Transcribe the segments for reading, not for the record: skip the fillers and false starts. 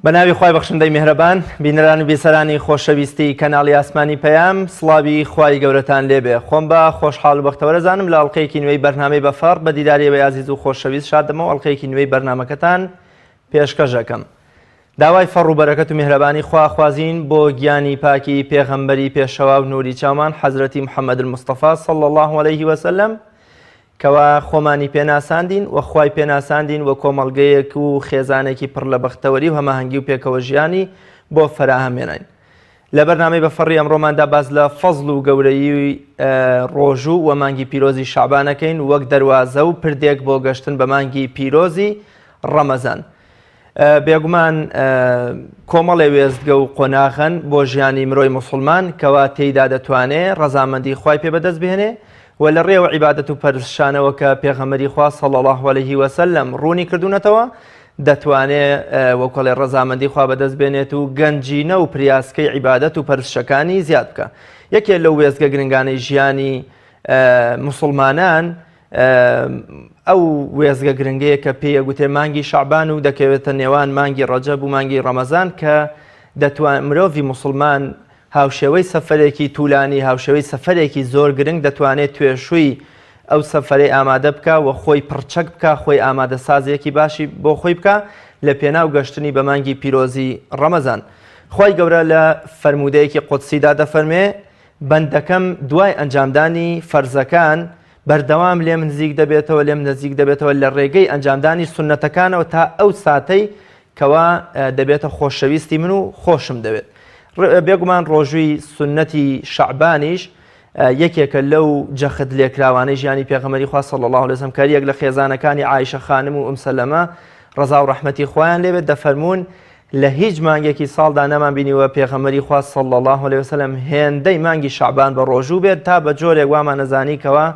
بەناوی خوای بەخشندەی میهرەبان بینەران و بیسەرانی خۆشەویستی کەناڵی ئاسمانی پەیام سڵاوی خوای گەورەتان لێبێ. خۆم بە خۆشحاڵ و بەختەوەرەزانم لە ئەڵقەیەکی نوێی بەرنامەی بەفەڕ بە دیداریەوەی عزیز و خۆشەویست شادەمەوە ئەڵقەیەکی نوێی بەرنامەکەتان پێشکەشەکەم. داوای فەڕ و بەرەکەت و میهرەبانی خواخوازین بۆ گیانی پاکی پێغەمبەری پێشەوا و نوری چاومان حەزرەتی محەممەد المستەفا صلی الله عليه وسلم کەوا خۆمانی پێناساندین و خوای پێناساندین و کۆمەڵگەیەک و خێزانێکی پڕ لە بەختەوەری و هەماهەنگی و پێکەوە ژیانی بۆ فەراهەمێنین. لە بەرنامەی بەفەڕی ئەمڕۆماندا باز لە فەزڵ و گەورەی ڕۆژوو و مانگی پیرۆزی شەعبانەکەین وەک دەروازە و پردێک بۆ گەشتن بە مانگی پیرۆزی ڕەمەزان. بێگومان کۆمەڵێ وێستگە و قۆناغن بۆ ژیانی مرۆی موسڵمان کەوا تێیدا دەتوانێت ڕەزامەندی خوای پێ بەدەست بهێنێ و لە ڕێوە عیبادەت و پەرستشانەوە کە پێغەمبەری خوا صلی الله عليه وسلم ڕوونی کردوونەتەوە دەتوانێت وەکڵێ ڕەزامەندی خوا بەدەست بێنێت و گەنجینە و پریاسکەی عیبادەت و پەرستشەکانی زیاد بکە. یەکێک لەو وێستگە گرنگانەی ژیانی موسڵمانان ئەو وێزگە گرنگەیە کە پێی ئەگوتێ مانگی شەعبان و دەکەوێتە نێوان مانگی ڕەجەب و مانگی ڕەمەزان کە دەتوان مرۆڤی موسڵمان هاوشێوەی سەفەرێکی توولانی هاوشێوەی سەفەرێکی زۆر گرنگ دەتوانێت توێشووی ئەو سەفەرەی ئامادە بکە و خۆی پڕچەک بکە خۆی ئامادە سازێکی باشی بۆ خۆی بکە لە پێناو گەشتنی بە مانگی پیرۆزی ڕەمەزان. خۆی گەورە لە فەرمودەیەکی قودسیدا دەفەرمێ بەندەکەم دوای ئەنجامدانی فەرزەکان بەردەوام لێم نزیک دەبێتەوە لێم نزیک دەبێتەوە لە ڕێگەی ئەنجامدانی سونەتەکانەوە تا ئەو ساتەی کەوا دەبێتە خۆشەویستی من و خۆشم دەوێت. بێگومان ڕۆژووی سنەتی شەعبانیش یەکێکە لەو جەخت لێکراوانەی ژیانی پێغەمبەری خوا صلی الله عليه وسلم کە یەک لە خێزانەکانی عایشە خانم و سەلەمە ڕەزا و ڕەحمەتی خۆیان لێبێت دەفەرمون لە هیچ مانگێکی ساڵدا نەمان بینیوە پێغەمبەری خوا صلی الله عليه وسلم هێندەی مانگی شەعبان بە ڕۆژوو بێت تا بە جۆرێک وامان نەزانی کەوا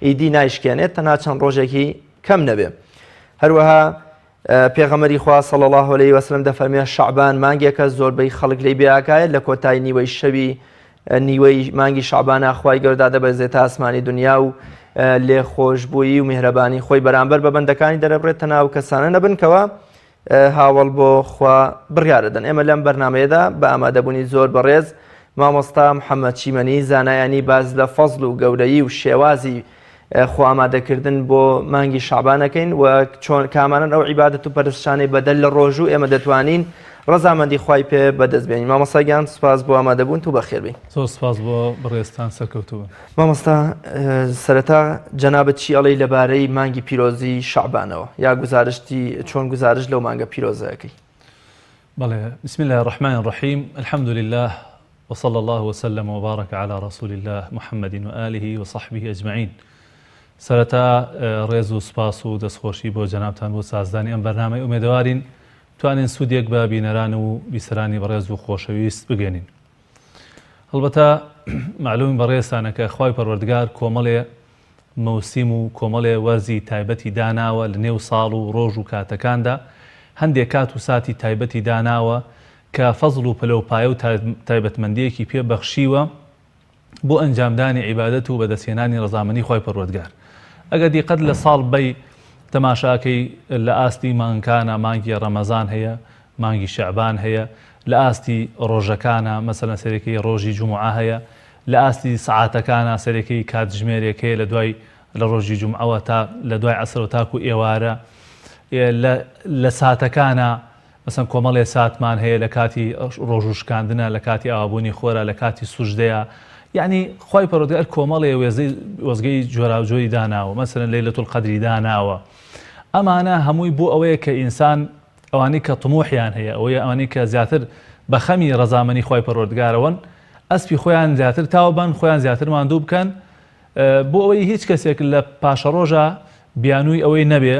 ئیدی نایشکێنێت تەنها چەند ڕۆژێکی کەم نەبێ. هەروەها پێغەمبەری خوا صلی الله عليه وسلم دەفەرمێ شەعبان مانگێکە زۆربەی خەڵک لێی بێئاکایە لە کۆتایی نیوەی شەوی نیوەی مانگی شەعبانە خوای گەورە دەبەزێتە ئاسمانی دنیا و لێخۆشبووی و میهرەبانی خۆی بەرامبەر بە بەندەکانی دەرەبڕێتە ناو کەسانە نەبنکەوە هاوڵ بۆ خوا بڕیارەدەن. ئێمە لەم بەرنامەیەدا بە ئامادەبوونی زۆر بەڕێز مامۆستا محەممەد چیمەنی زانایانی باز لە فەزڵ و گەورەیی و شێوازی خۆ ئامادەکردن بۆ مانگی شەعبانەکەین و چۆن کامانن ئەو عیبادەت و پەرستشانەی بەدەل لە ڕۆژوو ئێمە دەتوانین ڕەزامەندی خوای پێ بەدەست بێنین. مامۆستا گیان سوپاس بۆ ئامادەبوون و بەخێر بێین. زۆر سوپاس بۆ بەڕێستان سەرکەوتووە. مامۆستا سەرەتا جەنابەت چی ئەڵێی لەبارەی مانگی پیرۆزی شەعبانەوە یا گزارشتی چۆن گزارش لەو مانگە پیرۆزەکەی؟ بەڵێ بسم الله الرحمن الرحيم الحمد لله وصلى الله وسلم وبارك على رسول الله محمد وآله وصحبه أجمعين. سەرەتا ڕێز و سپاس و دەستخۆشی بۆ جەنابتان بۆ سازدانی ئەم بەرنامەی ئومێدەوارین توانین سوودێک بە بینەران و بیسەرانی بەڕێز و خۆشەویست بگەنین. هەڵبەتە معلوم بەڕێستانە کە خوای پەروەردگار کۆمەڵێ مەوسیم و کۆمەڵێ وەرزی تایبەتی داناوە لە نێو ساڵ و ڕۆژ و کاتەکاندا هەندێک کات و ساتی تایبەتی داناوە کە فەزڵ و پەلەوپایە و تایبەتمەندیەکی پێ بەخشیوە بۆ ئەنجامدانی عیبادەت و بەدەستهێنانی ڕەزامەندی خوای پەروەردگار. ئەگەر دیقەت لە ساڵ بەی تەماشاکەی لە ئاستی مانگکانە مانگی ڕەمەزان هەیە مانگی شەعبان هەیە لە ئاستی ڕۆژەکانە مەسەلەن سەرەکەی ڕۆژی جومعە هەیە لە ئاستی سەعاتەکانە سەرەکەی کاتژمێرێک هەیە لە دوای لە ڕۆژی جومعەوە تا لە دوای عەسرەوە تاکو ئێوارە لە ساتەکانە مەسەن کۆمەڵێ ساتمان هەیە لە کاتی ڕۆژ و شکاندنە لە کاتی ئاوابوونی خۆرە لە کاتی سوژدەیە یعنی خوای پەروەردگار کۆمەڵێ وەزگەی جۆراوجۆری داناوە مەسەلەن لەیلەتول قەدری داناوە. ئەمانە هەمووی بۆ ئەوەیە کە ئینسان ئەوانەی کە تموحیان هەیە ئەوانەی کە زیاتر بە خەمی ڕەزامەندی خوای پەروەردگارەوەن ئەسپی خۆیان زیاتر تاوبان خۆیان زیاتر ماندوو بکەن بۆ ئەوەی هیچ کەسێک لە پاشە ڕۆژە بیانووی ئەوەی نەبێ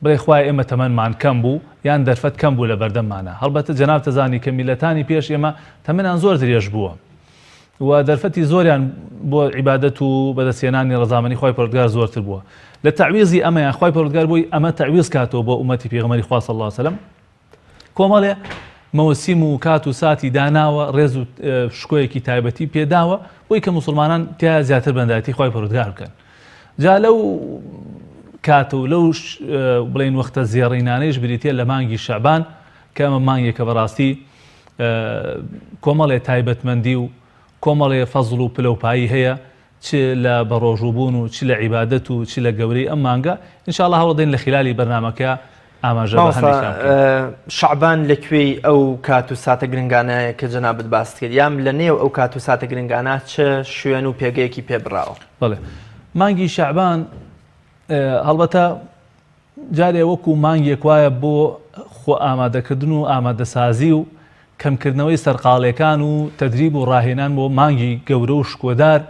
بڵێ خوای ئێمە تەمەنمان کەم بوو یان دەرفەت کەم بوو لە بەردەممانە. هەڵبەتە جەناب تەزانی کە میلەتانی پێش ئێمە تەمەنیان زۆر درێژ بووە و دەرفەتی زۆریان بۆ عیبادەت و بەدەستهێنانی ڕەزامەندی خوای پەروەردگار زۆرتر بووە. لە تعویزی ئەمەیان خوای پەروەردگار بۆی ئەمە تعویز کاتەوە بۆ ئومەتی پێغەمبەری خوا صلی الله عليه وسلم کۆمەڵێ مەوسیم و کات و ساتی داناوە ڕێز و شکۆیەکی تایبەتی پێداوە بۆی کە موسڵمانان تیا زیاتر بەندایەتی خوای پەروەردگار بکەن. جا لەو کاتە و لەو بڵێن وەختە زێڕینانەیش بریتە لە مانگی شەعبان کە ئەمە مانگێکە بەڕاستی کۆمەڵێ تایبەتمەندی و کۆمەڵێ فەزڵ و پلەپایی هەیە چ لە بەڕۆژوبوون و چ لە عیبادەت و چ لە گەورەی ئەم مانگە ئینشاءالله هەوڵدەین لە خلالی بەرنامەکە ئاماژە بە هەندێکیان شەعبان لەکوێی ئەو کات و ساتە گرنگانەیە کە جەنابەت باست کرد یان لە نێو ئەو کات و ساتە گرنگانە چه شوێن و پێگەیەکی پێبراوە؟ بەڵێ مانگی شەعبان هەڵبەتە جارێ وەکو مانگێک وایە بۆ خۆ ئامادەکردن و ئامادەسازی و کەمکردنەوەی سەرقاڵیەکان و تەدریب و ڕاهێنان بۆ مانگی گەورە و شکۆدار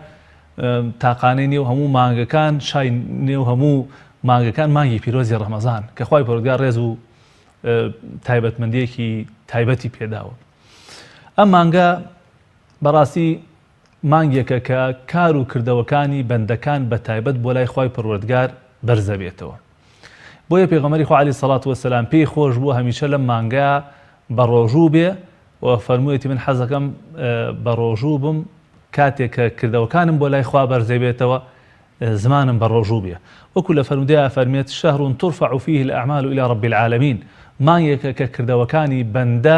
تاقانەی نێو هەموو مانگەکان شای نێو هەموو مانگەکان مانگی پیرۆزی ڕەمەزان کە خوای پەروەردگار ڕێز و تایبەتمەندیەکی تایبەتی پێداوە. ئەم مانگە بەڕاستی مانگێکە کە کار و کردەوەکانی بەندەکان بە تایبەت بۆ لای خوای پەروەردگار بەرزە بێتەوە. بۆیە پێغەمبەری خوا عەلەیهی سەڵات وەسەلام پێی خۆش بوو هەمیشە لەم مانگە بە ڕۆژوو بێ و فەرموویەتی من حەزەکەم بە ڕۆژوو بم کاتێک کە کردەوەکانم بۆ لای خوا بەرزە بێتەوە زمانم بە ڕۆژوو بێ. وەکو لە فەرمودەیە فەرمێت شەهڕ ترفع فيه الأعمال إلى رب العالمين مانگێکە کە کردەوەکانی بەندە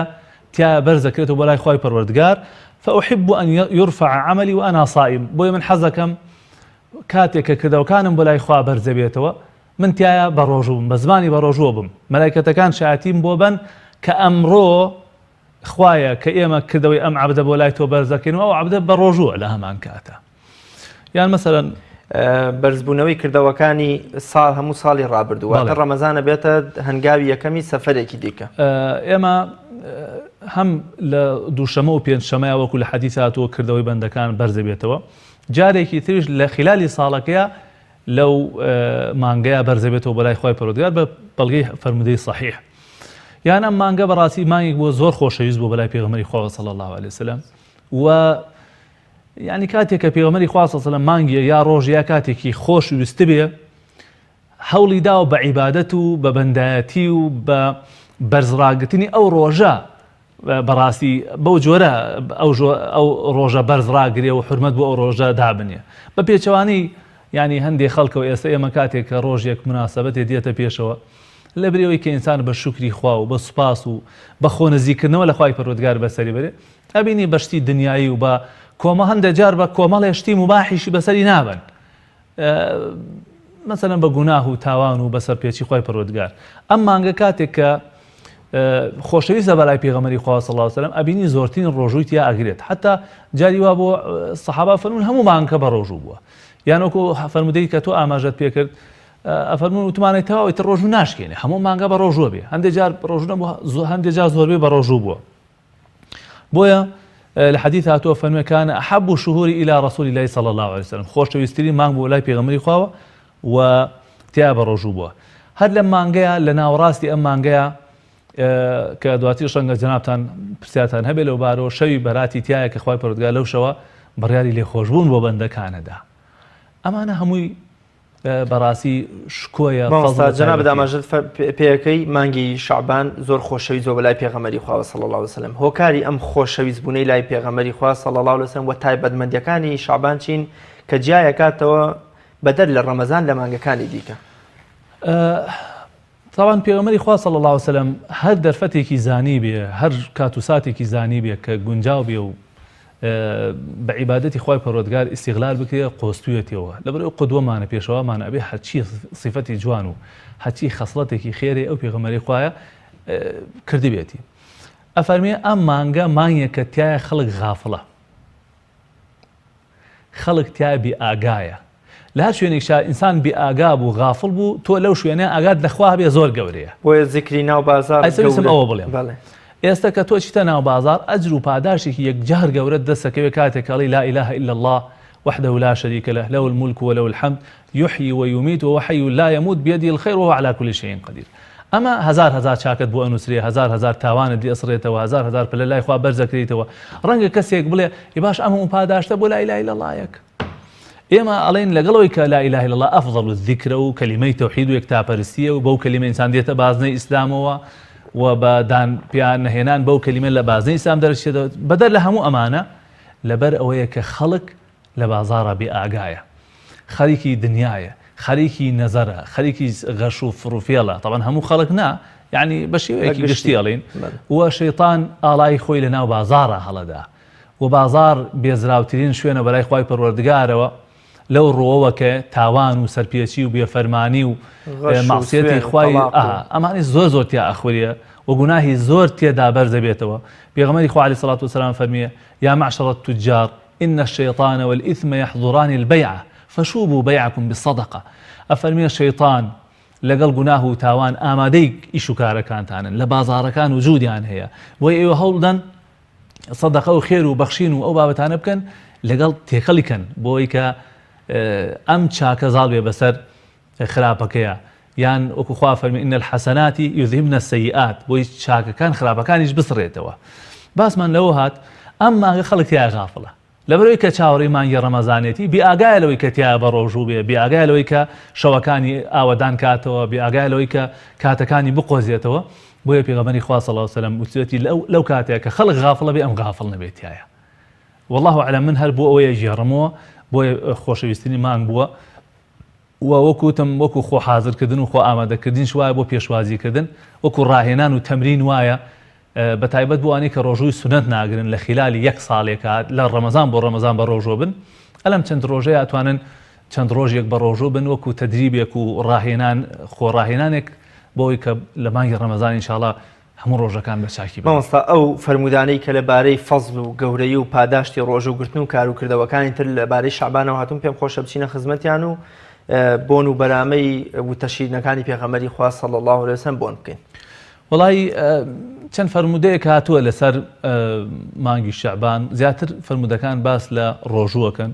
تیا بەرزەکرێتەوە بۆ لای خوای پەروەردگار فأحب أن يرفع عملي وأنا صائم بۆیە من حەزەکەم کاتێک کە کردەوەکانم بۆ لای خوا بەرزە بێتەوە من تایە بە ڕۆژوو بم بە زمانی بە ڕۆژوو بم مەلایکەتەکان شایەتیم بۆ بن کە ئەمڕۆ خوایە کە ئێمە کردەوەی ئەم عەبدە بۆ لای تۆ بەرزەکەین و ئەو عەبدە بە ڕۆژووە لە هەمان کاتە. یان مەسەلەن بەرزبوونەوەی کردەوەکانی ساڵ هەموو ساڵی ڕابردووە کە ڕەمەزانە بێتە هەنگاوی یەکەمی سەفەرێکی دیکە. ئێمە هەم لە دووشەمە و پێنجشەمەیە وەکو لە حەدیث هاتووە کردەوەی بەندەکان بەرزە بێتەوە جارێکی تریش لە خلالی ساڵەکەیە لەو مانگەیە بەرزە بێتەوە بەلای خوای پەروەردگار بە بەڵگەی فەرمودەی صحیح. یان ئەم مانگە بەڕاستی مانگێک بۆ زۆر خۆشەویست بۆ بەلای پێغەمبەری خوا صلی الله علیه وسلم و یعنی کاتێک کە پێغەمبەری خوا صلی الله علیه وسلم مانگی یا ڕۆژ یا کاتێکی خۆش ویست بێ هەوڵی داوە بە عیبادەت و بە بەندایەتی و بە بەرزڕاگرتنی ئەو ڕۆژە بەڕاستی بەو جۆرە ئەو ڕۆژە بەرزڕاگرێ و حورمەت بۆ ئەو ڕۆژە دابنێ بە پێچەوانەی ینی هەندێک خەڵکەوە ئێستا ئێمە کاتێک کە ڕۆژێک مناسەبەتێ دێتە پێشەوە لە برەوەی کە ئینسان بە شوکری خوا و بە سوپاس و بە خۆنزیکردنەوە لە خوای پەروەردگار بەسەری بەرێ ئەبینی بەشتی دنیایی و بە کۆمە هەندێک جار بە کۆمەڵێ شتی مباحیشی بەسەری نابن مەسەلەن بە گوناه و تاوان و بەسەر پێچی خوای پەروەردگار. ئەم مانگە کاتێک کە خۆشەویستە بەلای پێغەمبەری خوا صلی الله علیه وسلم ئەبینی زۆرترین ڕۆژووی تیا ئەگرێت حتا جاری وا بۆ سەحابە فەرمون هەموو مانگە بە ڕۆژوو بووە یان وەکو فەرمودەی کە تۆ ئاماژەت پێ کرد ئەفەرمون وتمانەی تەواوی تر ڕۆژوو ناشکێنێ هەموو مانگە بە ڕۆژووە بێ هەندێک جار ڕۆژوو نەبوو هەندێک جار زۆربەی بە ڕۆژوو بووە. بۆیە لە حەدیث هاتووە فەرمووی کان ئەحەبُ الشهور إلى رسول الله صلى الله عليه وسلم خۆشەویستترین مانگ بۆ لای پێغەمبەری خواوە و تیا بە ڕۆژوو بووە. هەر لەم مانگەیە لە ناوەڕاستی ئەم مانگەیە کە دواتر شەنگە جەنابتان پرسیاتان هەبێت لەو بارەوە شەوی بەراتی تایە کە خوای پەروەردگار لەو شەوە بڕیاری لێخۆشبوون بۆ بەندەکانەدا. ئەمانە هەمووی بەڕاستی شکۆیە جەنابەت ئاماژەت پێەکەی مانگی شەعبان زۆر خۆشەویست بۆ بەلای پێغەمبەری خوا صلی الله علیه وسلم هۆکاری ئەم خۆشەویست بوونەی لای پێغەمبەری خوا صلی الله علیه وسلم و تایبەتمەندیەکانی شەعبان چین کە جیایەکاتەوە بەدەر لە ڕەمەزان لە مانگەکانی دیکە. طبعا پێغەمبەری خوا صلی الله علیه وسلم هەر دەرفەتێکی زانی بێ هەر کات و ساتێکی زانی بێ کە گونجاو بێ و بە عیبادەتی خوای پەروەردگار ئیستیغلال بکرێ قۆستوویەتەوە لەبەرەوەی قودوەمانە پێشەوەمانە ئەبێ هەرچی صیفەتی جوان و هەرچی خەسڵەتێکی خێرێ ئەو پێغەمبەری خوایە کردبێتی. ئەفەرمێ ئەم مانگە مانگێکە تایە خەڵک غافڵە خەڵک تیا بێ ئاگایە لە هەر شوێنێکشا ئینسان بێ ئاگا بوو غافڵ بوو تۆ لەو شوێنە ئاگات لەخوا بێ زۆر گەورەیە بۆیە زیکری ناو بازار ئەوە بڵێم ئێستا کە تۆ چیتە ناو بازار ئەجر و پاداشێکی یەکجار گەورەت دەستەکەوێت کاتێک کەڵی لا إله إلا الله وحده لا شريك له له الملك وله الحمد يحيي ويميت وهو حي لا يموت بيده الخير وهو على كل شيء قدير. ئەمە هزار چاکت بۆ ئەنووسرێ هزار تاوانت دی ئەسڕێتەوە هزار پلە لای خوا بەرزەکرێتەوە ڕەنگە کەسێک بڵێ باش ئەم پاداشتە بۆ لا إله إلا الله یەک ئێمە ئەڵێن لەگەڵەوەی کە لا إله إلا الله ئەفضل الذکر و کەلیمەی تەوحید و یەکتاپەرستیە و بەو کەلیمە ئینسان دێتە بازنەی ئیسلامەوە و بە دان پیان نەهێنان بەو کەلیمە لە بازنەی ئیسلام دەرچێتەوە بەدەر لە هەموو ئەمانە لەبەر ئەوەیە کە خەڵک لە بازاڕە بێ ئاگایە خەریکی دنیایە خەریکی نەزەرە خەریکی غەش و فڕوفێڵە طبعاً هەموو خەڵک نا يعني بەشێوەیەکی گشتی ئەڵێن و شەیطان ئاڵای خۆی لەناو بازاڕە هەڵەدا و بازار بێزراوترین شوێنە بەلای خوای پەروەردگارەوە لەو ڕۆوە کە تاوان و سەرپێچی و بێفەرمانی و مەعسیەتی خوای ئەمانی زۆر تیا ئەخوریە و گوناهی زۆر تێدا بەرز دەبێتەوە. پێغەمبەری خوا عەلەیهی سەڵات وسەلام فەرمیێ یا معشر التجار إن الشيطان والإثم يحضران البيع فشوبوا بيعكم بالصدقة. أفرمي الشيطان لەگەڵ گوناه و تاوان ئامادەی ئیش و کارەکانتانن لە بازاڕەکان وجودیان هەیە بۆی ئێوە هەوڵدەن سەدەقە و خێر و بەخشین و ئەو بابەتانە بکەن لەگەڵ تێکەڵیکەن بۆی کە ئەم چاکە زاڵ بێ بەسەر خراپەکەیە یان وەکو خوا فەرمی إن الحەسەنات یذهبن السەیئات بۆی چاکەکان خراپەکانیش بسڕێتەوە. باسمان لەوە هات ئەم مانگە خەڵک تیا غافڵە لەبەرەوەی کە چاوەڕێی مانگی ڕەمەزانێتی بێئاگایە لەوەی کە تیا بە ڕۆژوو بێ بێئاگایە لەوەی کە شەوەکانی ئاوەدان کاتەوە بێئاگایە لەوەی کە کاتەکانی بقۆزێتەوە بۆیە پێغەمبەری خوا صلی الله علیه و سلم وتێتی لەو کاتەیە کە خەڵک غافڵە بێ ئەم غافڵ نەبێتایە. والله ئەعلەم من هەر بۆ ئەوەیە ژێڕمەوە بۆیە خۆشەویستنی مانگ بووە و وەکوتم وەکو خۆ حازرکردن و خۆ ئامادەکردنیش وایە بۆ پێشوازیکردن وەکو ڕاهێنان و تەمرین وایە بەتایبەت بۆ ئەوانەی کە ڕۆژووی سونەت ناگرن لە خلالی یەک ساڵێکە لە ڕەمەزان بۆ ڕەمەزان بە ڕۆژۆ بن ئەلەم چەند ڕۆژەیە ئەتوانن چەند ڕۆژێک بە ڕۆژۆ بن وەکو تەدریبێک و ڕاهێنان خۆڕاهێنانێک بۆی کە لە مانگی ڕەمەزان ئینشاءڵڵا هەموو ڕۆژەکان بە چاکی بن. مامۆستا ئەو فەرمودانەی کە لەبارەی فەزل و گەورەی و پاداشتی ڕۆژوگرتن و کاروکردەوەکانی تر لەبارەی شەعبانەوە هاتوون پێم خۆشە بچینە خزمەتیان و بۆن و بەرامەی وتەشیرنەکانی پێغەمبەری خوا صلی الله علیه وسلم بۆن بکەین. وڵی چەند فەرمودەیەک هاتووە لەسەر مانگی شەعبان زیاتر فەرمودەکان باس لە ڕۆژووەکەن.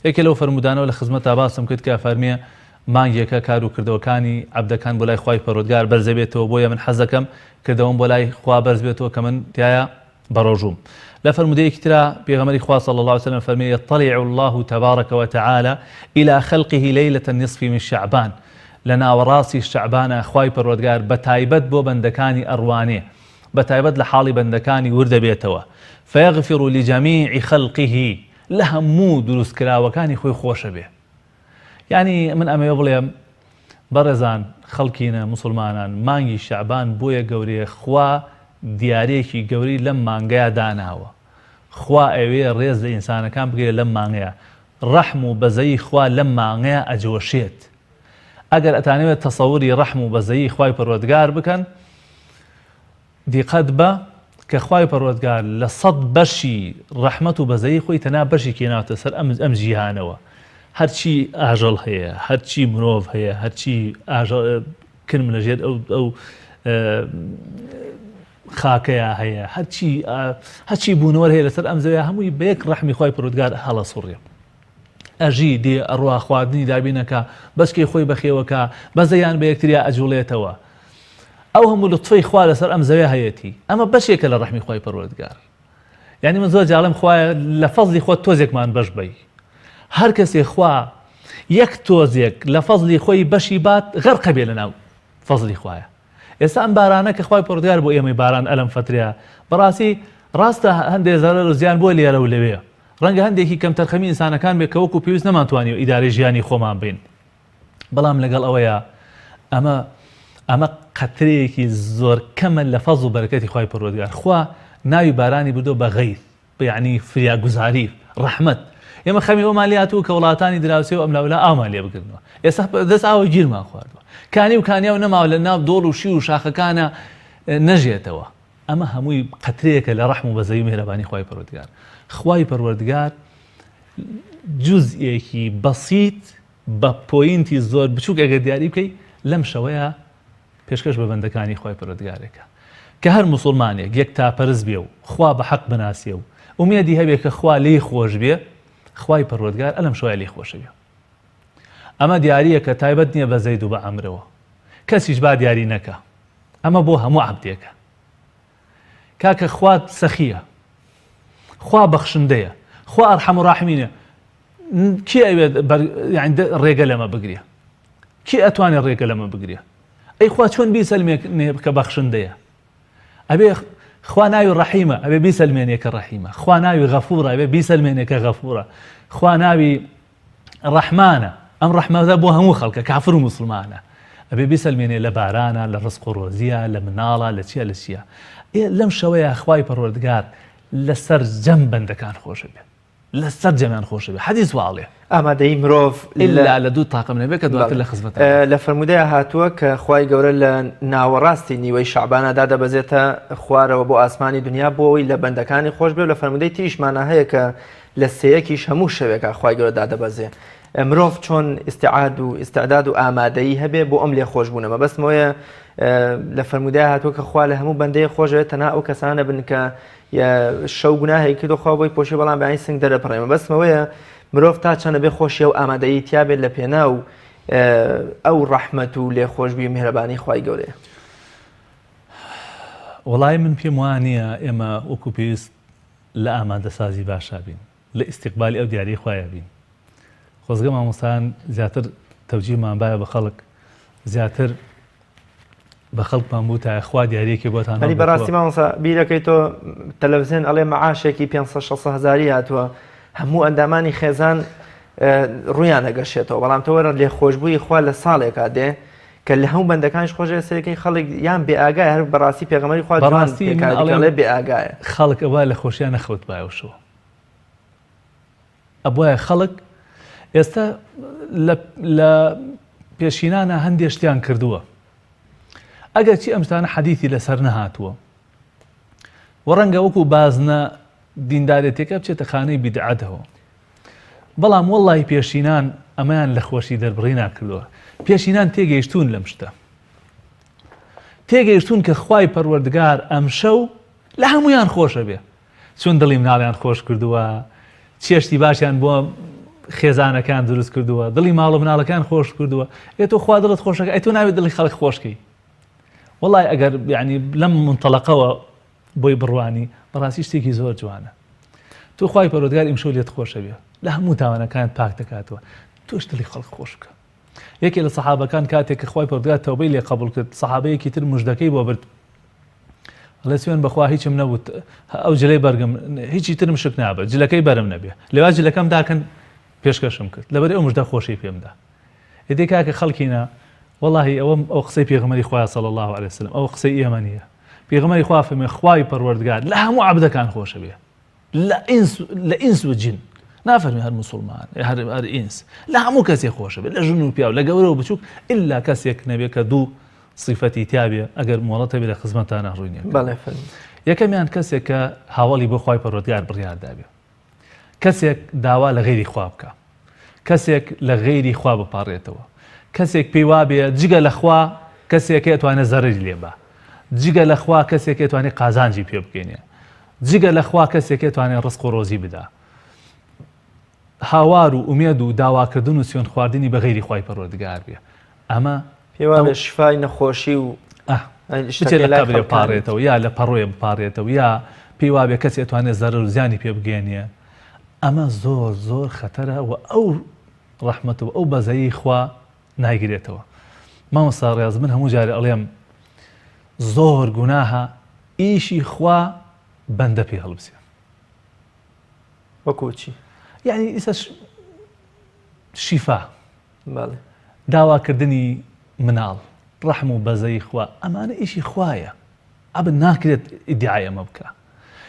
یەکێ لەو فەرمودانەوە لە خزمەتا باسم کرد کە فەرمیێ مانگێکە کاروکردەوەکانی عەبدەکان بۆ لای خوای پەروەردگار بەرز دەبێتەوە بۆیە من حەز دەکەم کردەوەم بۆ لای خوا بەرز بێتەوە کە من تایە بە ڕۆژووم. لا فرموديك ترى بيغمري خواه صلى الله عليه وسلم فرمي يطلع الله تبارك وتعالى إلى خلقه ليلة النصف من شعبان لنا وراسي الشعبان أخواي پروردگار بتايبت بو بندكاني أرواني بتايبت لحالي بندكاني ورد بيتوا فيغفر لجميع خلقه لهمو دروس كرا وكاني خوي خوش به يعني من أما يبلي برزان خلقينا مسلمانان مانجي شعبان بويا قوري خوا دیارێکی گەوری لەم مانگەیە داناوە خوا ئەوێ ڕێز لە ئینسانەکان بگرێت لەم مانگەیە ڕەحم و بەزەیی خوا لەم مانگەیە ئەجۆشێت ئەگەر ئەتانەوێت تەسەووری ڕەحم و بەزەیی خوای پەروەردگار بکەن دیقەت بە کە خوای پەروەردگار لە 100 بەشی ڕەحمەت و بەزەیی خۆی تەنها بەشی کێناوەتە سەر ئەم جیهانەوە هەرچی ئاژەڵ هەیە هەرچی مرۆڤ هەیە هەرچی کرم لەژێر ئەو خاکەیە هەیە هەرچی بوونەوە هەیە لەسەر ئەم زەویە هەمووی بە یەک ڕەحمی خوای پەروەردگار هەڵە سوڕێ ئەژی دێ ئەڕوا خواردنی دابینەکە بەسکەی خۆی بەخێوەکە بەزەیان بە یەکتریا ئەجوڵێتەوە ئەو هەموو لطفەی خوا لەسەر ئەم زەویە هەیەتی ئەمە بەشێکە لە ڕەحمی خوای پەروەردگار یعنی من زۆر جاڵم خوایە لە فەزلی خۆت تۆزێکمان بەش بەی هەر کەسێ خوا یەک تۆزێک لە فەزلی خۆی بەشی بات غەرقە بێ لەناو فەزلی خوایە ئێستا ئەم بارانە کە خوای پەروەردگار بۆ ئێمەی باران ئەلەم فترەیە بەڕاستی ڕاستە هەندێک زەرەر و زیان بۆ لێرە و لەوێ ڕەنگە هەندێکی کەم تەرخەمی ئینسانەکان بێ کە وەکو پێویست نەمانتوانی و ئیدارەی ژیانی خۆمان بین بەڵام لەگەڵ ئەوەیە ئەمە قەترەیەکی زۆر کەمە لە فەزڵ و بەرەکەتی خوای پەروەردگار خوا ناوی بارانی بردۆ بە غەیث یعنی فریاگوزاری ڕەحمەت ئێمە خەمی ئەومان لێ هاتووە کە وڵاتانی دراوسێ و ئەملاولا ئامان لێ بگرنەوە ئێستا دەست ئاوی گیرمان خواردووە کانی و کانیا و نەماوە لە ناو دۆڵ و شی و شاخەکانە نەژێتەوە ئەمە هەمووی قەترەیەکە لە ڕەحم و بەزەی و مێرەبانی خوای پەروەردگار خوای پەروەردگار جوزئێکی بەسیط بە پۆینتی زۆر بچووک ئەگەر دیاری بکەی لەم شەوەیە پێشکەش بە بەندەکانی خوای پەروەردگارێکە کە هەر موسڵمانێک یەک تاپەرست بێ و خوا بە حەق بناسیێ و ئومێدی هەبێ کە خوا لێی خۆش بێ خوای پەروەردگار ئەلەم شەوەیە لێی خۆشە بێ ئەمە دیاریە کە تایبەت نییە بە زەید و بە ئەمرەوە کەسیش با دیاری نەکە ئەمە بۆ هەموو عەبدێکە کاکە خوا سەخیە خوا بەخشندەیە خوا ئەرحەم و ڕاحیمینە کی ئەوێت ڕێگە لەمە بگرێ کی ئەتوانێت ڕێگە لەمە بگرێ ئەی خوا چۆن بیسەلمێنێ کە بەخشندەیە ئەبێ خوا ناوی ڕەحیمە ئەبێ بیسەلمێنێ کە ڕەحیمە خوا ناوی غەفوورە ئەبێ بیسەلمێنێ کە غەفوورە خوا ناوی ڕەحمانە ئەم ڕەحمەتە بۆ هەموو خەڵکە کافر و موسڵمانە ئەبێ بیسەلمێنێ لە بارانە، لە ڕزق و ڕۆزیە، لە مناڵە، لە چیە لە چیە. لەم شەوەیە خوای پەروەردگار لەسەر جەم بەندەکان خۆشە بێ، لەسەر جەمیان خۆشە بێ. حەدیث واڵێ ئامادەی مرۆڤ ئیلا لە دوو تاقم نەبێت کە دواتر لە خزمەت لە فەرمودەیە هاتووە کە خوای گەورە لە ناوەڕاستی نیوەی شەعبانەدا دەبەزێتە خوارەوە بۆ ئاسمانی دنیا بۆ ئەوەی لە بەندەکانی خۆش بێ. لە فەرمودەی تریشمانە هەیە کە لە سەیەکیش هەموو شەوێکە خوای گەورە دادەبەزێ. مرۆڤ چۆن ئیستعداد و ئامادەیی هەبێ بۆ ئەم لێ خۆشبوونە. مەبەستمەوەیە لە فەرمودەیە هاتووە کە خوا لە هەموو بەندەی خۆشەوێت تەنها ئەو کەسانە بن کە شەو گوناهی کردو خوا بۆی پۆشی بەڵام بەعین سنگ دەرەپڕێ. مەبەستمەوەیە مرۆڤ تا چەندە بێ خۆشیە و ئامادەیی تیا بێت لە پێناو ئەو ڕەحمەت و لێ خۆشبی میهرەبانی خوای گەورەیە. وەڵای من پێم وانە ئێمە وەکو پێویست لە ئامادەسازی باشا بین، لە ئیستیقبالی ئەو دیاری خوایە بین. خۆزگە مامۆستایان زیاتر تەوجیهمان باە بە خەڵک، زیاتر بە خەڵکمان بوو تا خوا دیارەیەکی بۆتان. هەنی بەڕاستی مامۆستا بیرەکەی تۆ تەلەڤیزیۆن ئەڵێ مەعاشێکی 500-600 هەزاری هاتووە، هەموو ئەندامانی خێزان ڕوویان ئەگەشێتەوە، بەڵام تۆ وەرە لێ خۆشببووی خوا لە ساڵێکا دێ کە لە هەموو بەندەکانش خۆشە سەرەکەی خەڵک یان بێئاگای هەر بەڕاستی پێغەمبەری خوا جوان بێئاگایە. خەڵک ئەوە لە خۆشییان نەخەوت بایەوشەوە، ئەبوایە خەڵک ئێستا لە پێشینانە هەندێک شتیان کردووە. ئەگەر چی ئەم شتانە حەدیثی لەسەر نەهاتووە و ڕەنگە وەکو بازنە دیندارێتێکە بچێتە خانەی بیدعەتەوە، بەڵام وەڵڵی پێشینان ئەمەیان لە خۆشی دەربڕی ناکردووە. پێشینان تێگەیشتون لەم شتە، تێگەیشتون کە خوای پەروەردگار ئەم شەو لە هەمویان خۆشە بێ. چۆن دڵی مناڵیان خۆش کردووە، چێشتی باشیان بۆ خێزانەکان دروست کردووە، دڵی ماڵ و مناڵەکان خۆش کردووە. ئێتۆ خوا دڵت خۆشەکە، ئەی تۆ ناوێت دڵی خەڵک خۆشکەی. وەڵای ئەگەر یعنی لەم منتەڵەقەوە بۆی بڕوانی بەڕاستی شتێکی زۆر جوانە. تۆ خوای پەروەردگار ئیمشەو لێت خۆشە بێ، لە هەموو تاوانەکان پاک دەکاتەوە، تۆش دڵی خەڵک خۆش بکە. یەکێک لە سەحابەکان کاتێک کە خوای پەروەردگار تەوبەی لێ قبوڵ کرد، سەحابەیەکی تر موژدەکەی بۆ برد، ئەڵێ سوێن بەخوا هیچم نەبوت، ئەو جلەی بەرگم هیچی ترم شک نابێت، جلەکەی بەرم نەبێ، لێوا جلەکەم داکەن پێشکەشم کرد، لەبەر ئەو موژدە خۆشی پێمدا. ئێدێ کاکە خەڵکینە والله ئەو قسەی پێغەمبەری خوا صلی الله علیه وسلم، ئەو قسەی ئێمە نییە. پێغەمبەری خوا فەرمێ خوای پەروەردگار لە هەموو عەبدەکان خۆشە بێ، لە ئینس و جن، نافەرمێ هەر موسڵمان هەر ئینس، لە هەموو کەسێک خۆشە بێ، لە ژن و پیاو، لە گەورە و بچووک، ئللا کەسێک نەبێ کە دوو صیفەتی تیابێ ئەگەر مۆڵەتە بێ لە خزمەتانە ڕووینێ. یەکەمیان کەسێک کە هاوڵی بۆ خوای پەروەردگار بڕیاردا بێ، کەسێک داوا لە غەیری خوا بکە، کەسێک لە غەیری خوا بپاڕێتەوە، کەسێک پێی وابێ جگە لە خوا کەسێک ئەتوانێت زەرری لێ بە، جگە لە خوا کەسێک ئەتوانێت قازانجی پێ بکەینێ، جگە لە خوا کەسێک ئەتوانێت ڕزق و ڕۆزی بدا. هاوار و ئومێد و داواکردن و سوێن خواردنی بە غەیری خوای پەروەردگار بێ، ئەمە پێی وابێ شفای نەخۆشی و بچێت لە قەبرێ بپارێتەوە، یا لە پەڕۆیە بپارێتەوە، یا پێی وابێ کەسێک ئەتوانێت زەرر و زیانی پێ بگەێنێ. ئەمە زۆر زۆر خەتەرە و ئەو ڕەحمەت و ئەو بەزەیی خوا نایگرێتەوە. مامۆستا ڕێز من هەموو جارێ ئەڵێم زۆر گوناهە ئیشی خوا بەندە پێ هەڵبسێ. وەکو چی؟ یعنی ئیسا شیفا، داواکردنی مناڵ، ڕەحم و بەزەی خوا، ئەمانە ئیشی خوایە، ئەبن ناکرێت ئیدعای ئەمە بکە.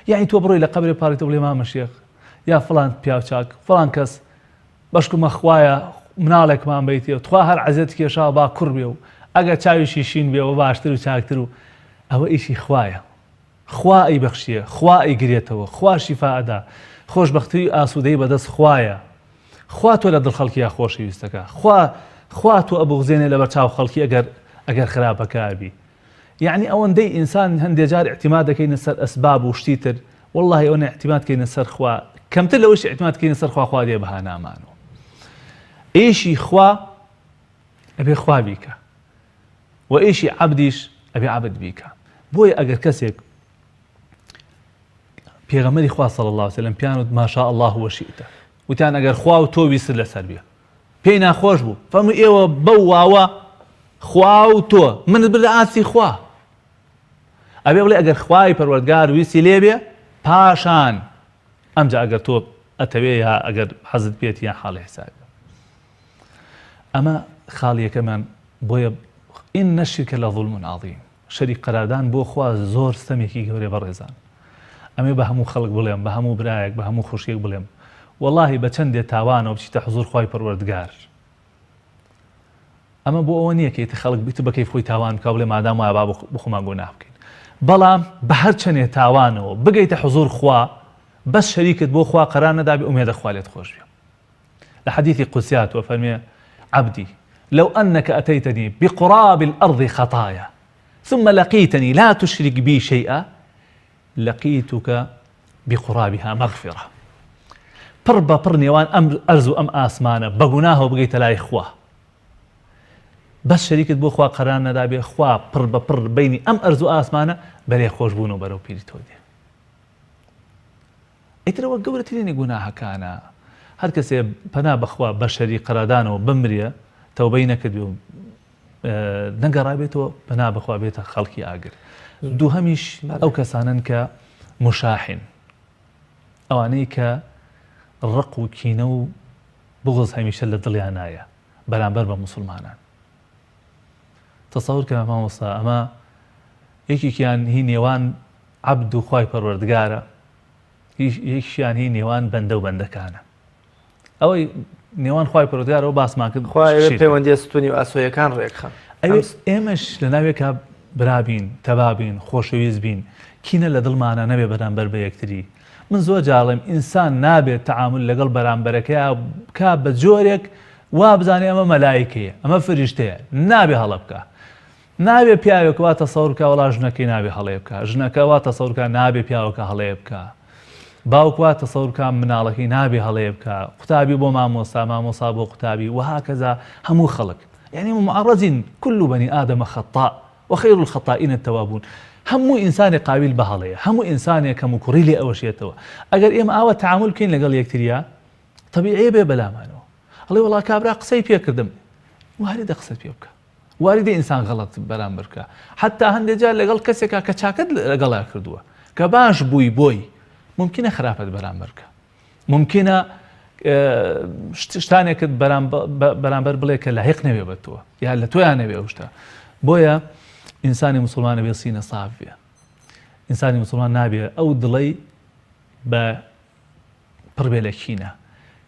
یعنی تۆ بڕۆی لە قەبرێ پارێتەوە بڵێ مامە شێخ یا فڵان پیاوچاک فڵان کەس بەشکمە خوایە مناڵێکمان بیتێ، تخوا هەر عەزەت کێشا با کوڕ بێ و ئەگەر چاویشی شین بێەوە باشتر و چاکتر و ئەوە ئیشی خوایە. خوا ئەیبەخشیە، خوا ئەیگرێتەوە، خوا شیفا ئەدا، خۆشبەختی ئاسوودەی بەدەست خوایە. خوا تۆ لە دڵ خەڵکیە خۆشەویستەکە، خوا تۆ ئەبوغزێنێ لە بەرچاو خەڵکی ئەگەر خراپەکە بی. یعنی ئەوەندەی ئینسان هەندێک جار اعتیماد دەکەینە سەر ئەسباب و شتی تر، والله ئەوە اعتیماد کەینە سەر خوا، کەمتر لەوەش اعتیماد کەینە سەر خوا دێ بەها نامانەوە. ئیشی خوا ئەبێ خوا بیکە و ئیشی عەبدیش ئەبێ عەبد بیکە. بۆیە ئەگەر کەسێک پێغەمبەری خوا صلی الله علیه وسلم پیانوت ماشاء الله وشئت، وتیان ئەگەر خوا و تۆ ویست لەسەر بێ، پێی ناخۆش بوو، فەرمووی ئێوە بەو واوە خوا و تۆ من بر لە ئاسی خوا. ئەبێ بڵێ ئەگەر خوای پەروەردگار ویستی لێ بێ پاشان ئەمجا ئەگەر تۆ ئەتەوێ یا ئەگەر حەزت پێێت یان حاڵی حساب. ئەمە خاڵی یەکەمان. بۆیە إن الشرك لظلم عظيم شەریک قەراردان بۆ خوا زۆر ستەمێکی گەورەیە بەڕێزان. ئەمێ بە هەموو خەڵک بڵێم، بە هەموو برایەک، بە هەموو خۆشیەک بڵێم، وەڵاهی بە چەندێ تاوانەوە بچیتە حوزور خوای پەروەردگار. ئەمە بۆ ئەوە نییە کە ئێتە خەڵک بیت بەکەی خۆی تاوان بکە بڵێ مادام وایە با بخۆمان گوناه بکەین. بەڵام بە هەر چەندێ تاوانەوە بگەیتە حوزور خوا، بەس شەریکت بۆ خوا قەرار نەدابێ ئومێدە خوا لێت خۆش بێ. لە حەدیثی قودسیاتەوە فەرمێ عەبدی لو أنك أتيتني بقراب الأرض خطايا ثم لقيتني لا تشرك بي شيئا لقيتك بقرابها مغفرة. پڕ بە پڕ نێوان ئەم ئەرز و ئەم ئاسمانە بە گوناهەوە بگەیتە لای خوا، بەس شەریکت بۆ خوا قەرار نەدابێ، خوا پڕ بە پڕ بینی ئەم ئەرز و ئاسمانە بەلێ خۆشبوون و بەرەو پیری تۆ دێ. ئیترەوە گەورەترینی گوناهەکانە هەر کەسێ پەنا بەخوا بە شەریک قەرادانەوە بمرێ تەوبەی نەکردو و نەگەڕابێتەوە پەنا بەخوا بێتە خەڵکی ئاگر. دووهەمیش ئەو کەسانن کە مشاحن، ئەوانەی کە ڕق و کینە و بغض هەمیشە لە دڵیان نایە بەرامبەر بە موسڵمانان. تەسەوور کە مامۆستا ئەمە یەکێکیان هی نێوان عەبد و خوای پەروەردگارە، یەکیشیان هی نێوان بەندە و بەندەکانە. ئەوەی نێوان خوای پەروەردگارەوە باسمان کرد، خوای پەیوەندیە ستونی و ئاسۆیەکان ڕێکخەن. ئێمەش لە ناوێکە برابین، تەبابین، خۆشەویست بین، کینە لە دڵمانە نەبێ بەرامبەر بە یەکتری. من زۆر جاڵێم ئینسان نابێت تەعامل لەگەڵ بەرامبەرەکەیە کا بە جۆرێک وا بزانێ ئەمە مەلایکەیە، ئەمە فریشتەیە، نابێ هەڵە بکە. نابێ پیاوێک وا تەسەوور بکە وەڵا ژنەکەی نابێ هەڵێ بکە، ژنەکە وا تەسەوور بکە نابێ پیاوەکە هەڵەیە بکە، باوک وا تەسەوور بکە مناڵەکەی نابێ هەڵەیە بکە، قوتابی بۆ مامۆستا، مامۆستا بۆ قوتابی، وهاکەزا هەموو خەڵک. يعني معرضين كل بني آدم خطاء وخير الخطائين التوابون. همو إنسان قابل بهالية، همو إنسان كمكوري لي أوشيته. أجر إما أو تعامل كين لقال يكتريا طبيعي بلا مانو. الله والله كابرا قصي فيها كردم، وارد قصي فيك، وارد إنسان غلط برامبركا. حتى هندجال لقال كسكا كشاكد لقال كردوه كباش بوي ممكن خرافة برامبركا، ممكن شتانێکت بەرامبەر بڵێ کە لاحق نەبێ بە تۆ یا لە تۆیان نەبێ ئەو شتە. بۆیە ئینسانی موسڵمانە بێ سینە ساف بێ، ئینسانی موسڵمان نابێ ئەو دڵەی بە پڕ بێ لە کینە.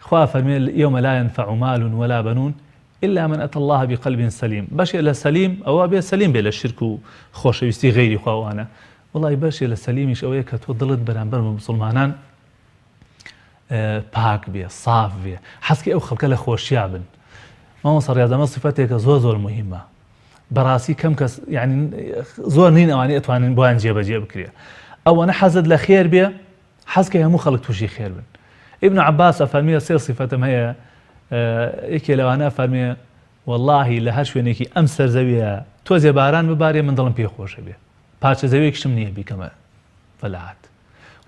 خوا فەرمێ یەومە لا ينفع مال ولا بنون إلا من أتى الله بقلب سليم. بەشێ لە سەلیم ئەوە بێ سەلیم بێ لە شرک و خۆشەویستی غەیری خواوانە. وڵی بەشێ لە سەلیمیش ئەوەیە کە تۆ دڵت بەرامبەر بە موسڵمانان پاک بێ، ساف بێ، حەزکی ئەو خەڵکە لە خۆشییا بن. مامۆستا ڕیاضەمە سفەتێکە زۆر مهمە. بەڕاستی کەم کەس یعنی زۆر نین ئەوانەی ئەتوانن بۆیان جێبەجێ بکرێ. ئەوەنە حەزت لە خێر بێ، حەزکە هەموو خەڵک تووشی خێر بن. ئیبن عەباس فەرمیە سێ سیفەتم هەیە، یەکێ لەوانە فەرمیێ وەڵڵاهی لە هەر شوێنێکی ئەم سەرزەویە تۆزێ باران ببارێ من دڵم پێ خۆشە بێ، پارچە زەویەکشم نییە بیکەمە فەلاحات.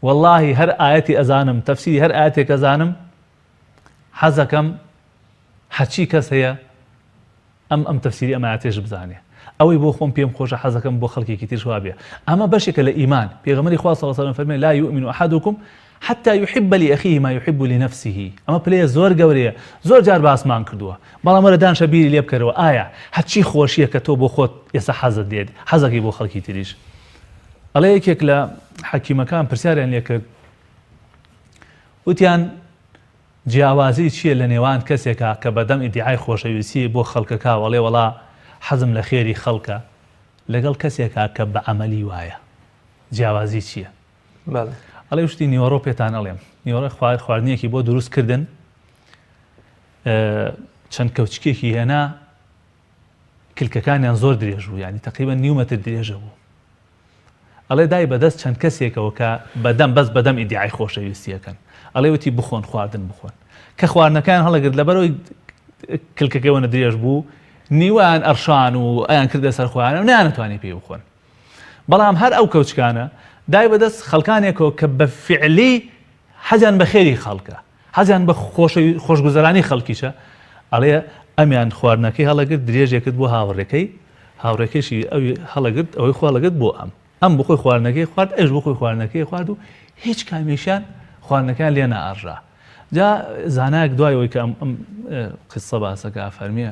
والله هر آياتي أزانم تفسيري هر آياتي كزانم حزكم حتشي كس هي أم تفسيري أم آياتيش بزاني أو يبو خون بيم خوش حزكم بو خلقي كتير شوابية. أما بشك الإيمان بيغمري خواه صلى الله عليه وسلم فرمي لا يؤمن أحدكم حتى يحب لأخيه ما يحب لنفسه. أما بليه زور قوريه زور جار باسمان كردوه بلا مردان شبيري ليب كروا آية حتشي خوشيه كتو بو خود يسا حزد ديد حزكي بو خلقي تريش. الله يكيك لا حكيمەکان پرسیاریان لێ کرد، وتیان جیاوازی چییە لە نێوان کەسێکە کە بەدەم ئیدعای خۆشەویستی بۆ خەڵکەکە وەڵێ وەڵا حەزم لە خێری خەڵکە لەگەڵ کەسێکە کە بە عەمەلی وایە، جیاوازی چییە؟ ئەڵێ وشتی نیوەڕۆ پێتان ئەڵێم، نیوەڕۆ خواردنیەکی بۆ دروست کردن، چەند کەوچکێکی هێنا، کلکەکانیان زۆر درێژ بوو، یعنی تقریبا نیو مەتر درێژە بوو. ئەڵێ دای بەدەست چەند کەسێکەوە کە بەس بەدەم ئیدعای خۆشەویستیەکەن، ئەڵێ وتی بخۆن خواردن بخۆن، کە خواردنەکان هەڵەگرت لەبەرەوەی کلکەکەوەنە درێژ بوو، نیوان ئەرشان و ئەیان کردە سەر خۆیانە نانەتوانی پێی بخۆن. بەڵام هەر ئەو کەوچکانە دای بەدەست خەڵکانێکەوە کە بە فعلی حەزیان بە خێری خەڵکە، حەزیان بە خۆشگوزەرانی خەڵکیشە، ئەڵێ ئەمیان خواردنەکەی هەڵەگرت درێژێکت بۆ هاوڕێکەیشی ئەوی هەڵەگرت ئەوەی خۆڵەگرت بۆ ئەم بخۆی خواردنەکەی خوارد، ئەش بخۆی خواردنەکەی خوارد و هیچ کامیشان خواردنەکان لێ نەئاڕا. جا زانایەک دوایەوەی کە ئەم قسە باسەکە فەرمیە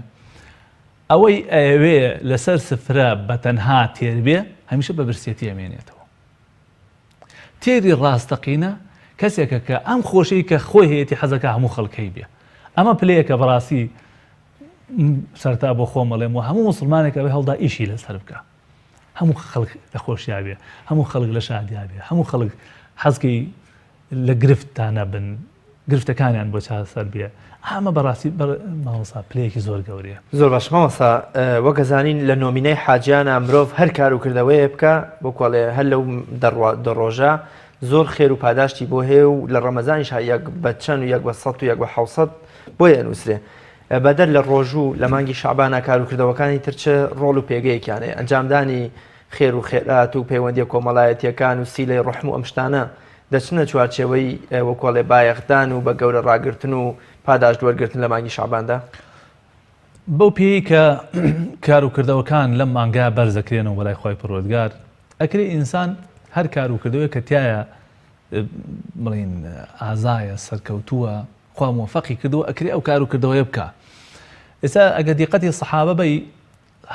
ئەوەی ئەوێ لەسەر سفرە بە تەنها تێر بێ هەمیشە بە برسێتی ئەمێنێتەوە. تێری ڕاستەقینە کەسێکە کە ئەم خۆشەی کە خۆی هەیەی حەزەکە هەموو خەڵکەی بێ. ئەمە پلەیەکە بەڕاستی سەرتا بۆ خۆمەڵێم و هەموو مسلمانێکە بێ هەڵدا ئیشی لەسەر بکە. هەموو خەڵک لە خۆشیا بێ، هەموو خەڵک لە شادیا بێ، هەموو خەڵک حەزکەی لە گرفتانە بن، گرفتەکانیان بۆ چاسەر بێ. ئەمە بەڕاستی مامۆستا پلەیەکی زۆر گەورەیە. زۆر باش مامۆستا، وەگەزانین لە نۆمینەی حاجیانە مرۆڤ هەر کار و کردەوەیە بکە بۆ کۆڵێ هەر لەو دەڕۆژە زۆر خێر و پاداشتی بۆ هەیە و لە ڕەمەزانیش یەک بە چەند و یەک بە 100 و یەک بە 700 بۆیە نووسرێ. بەدەر لە ڕۆژوو لە مانگی شعبانە کار و کردەوەکانی ترچە ڕۆڵ و پێگەیەکیانەیە ئەنجامدانی خێر و خێرات و پەیوەندی کۆمەڵایەتیەکان و سیلەی ڕەحم و ئەم شتانە دەچنە چوارچێوەی وەکۆڵێ بایەختان و بە گەورە ڕاگرتن و پاداش دووەرگرتن لە مانگی شعباندا. بەو پێی کە کار و کردەوەکان لەم مانگا بەرزەکرێنەوە بەلای خۆی پەروەردگار ئەکرێ ئینسان هەر کار و کردەوەی کە تایە بڵین ئازایە سەرکەوتووە خوا موفەقی کردووە ئەکرێ ئەو کار و کردەوەی بکە. ئێستا ئەگە دیقەتی سەحابە بەی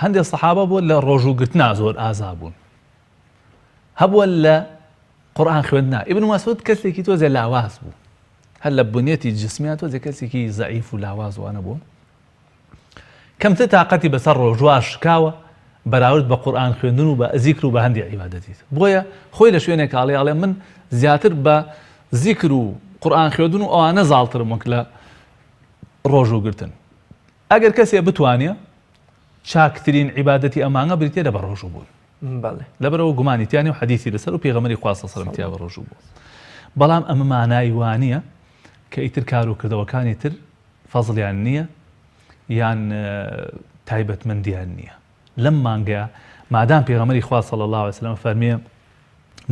هەندێک سەحابە بوو لە ڕۆژوگرتنا زۆر ئازا بوون، هەبووە لە قورئان خوێندنا. ئیبن مەسعود کەسێکی تۆزێ لاواز بوو، هەر لە بنیەتی جسمیان تۆزێ کەسێکی زەعیف و لاواز وانە بوو، کەمتر تااقەتی بەسەر ڕۆژوار شکاوە بەراورد بە قورئان خوێندن و بە زیکر و بە هەندی عیبادەتیت. بۆیە خۆی لە شوێنێک ئاڵێ من زیاتر بە زیکر و قورئان خوێندن و ئەوانە زاڵترم وەک لە ڕۆژوگرتن. ئەگەر کەسێ بتوانێ چاکترین عیبادەتی ئەمانە بریتێ لە بە ڕۆژوو بوون. لەبەرەوە گومانیتیانی و حەدیثی لەسەر و پێغەمبەری خوا صلی الله علیه و سلم تیا بە ڕۆژوو بوو. بەڵام ئەمە مانای وانە کە ئیتر کار و کردەوەکانی تر فەزڵیان نییە یان تایبەتمەندیان نییە. لەم مانگەیە مادام پێغەمبەری خوا صلی الله علیه و سلم فەرمێ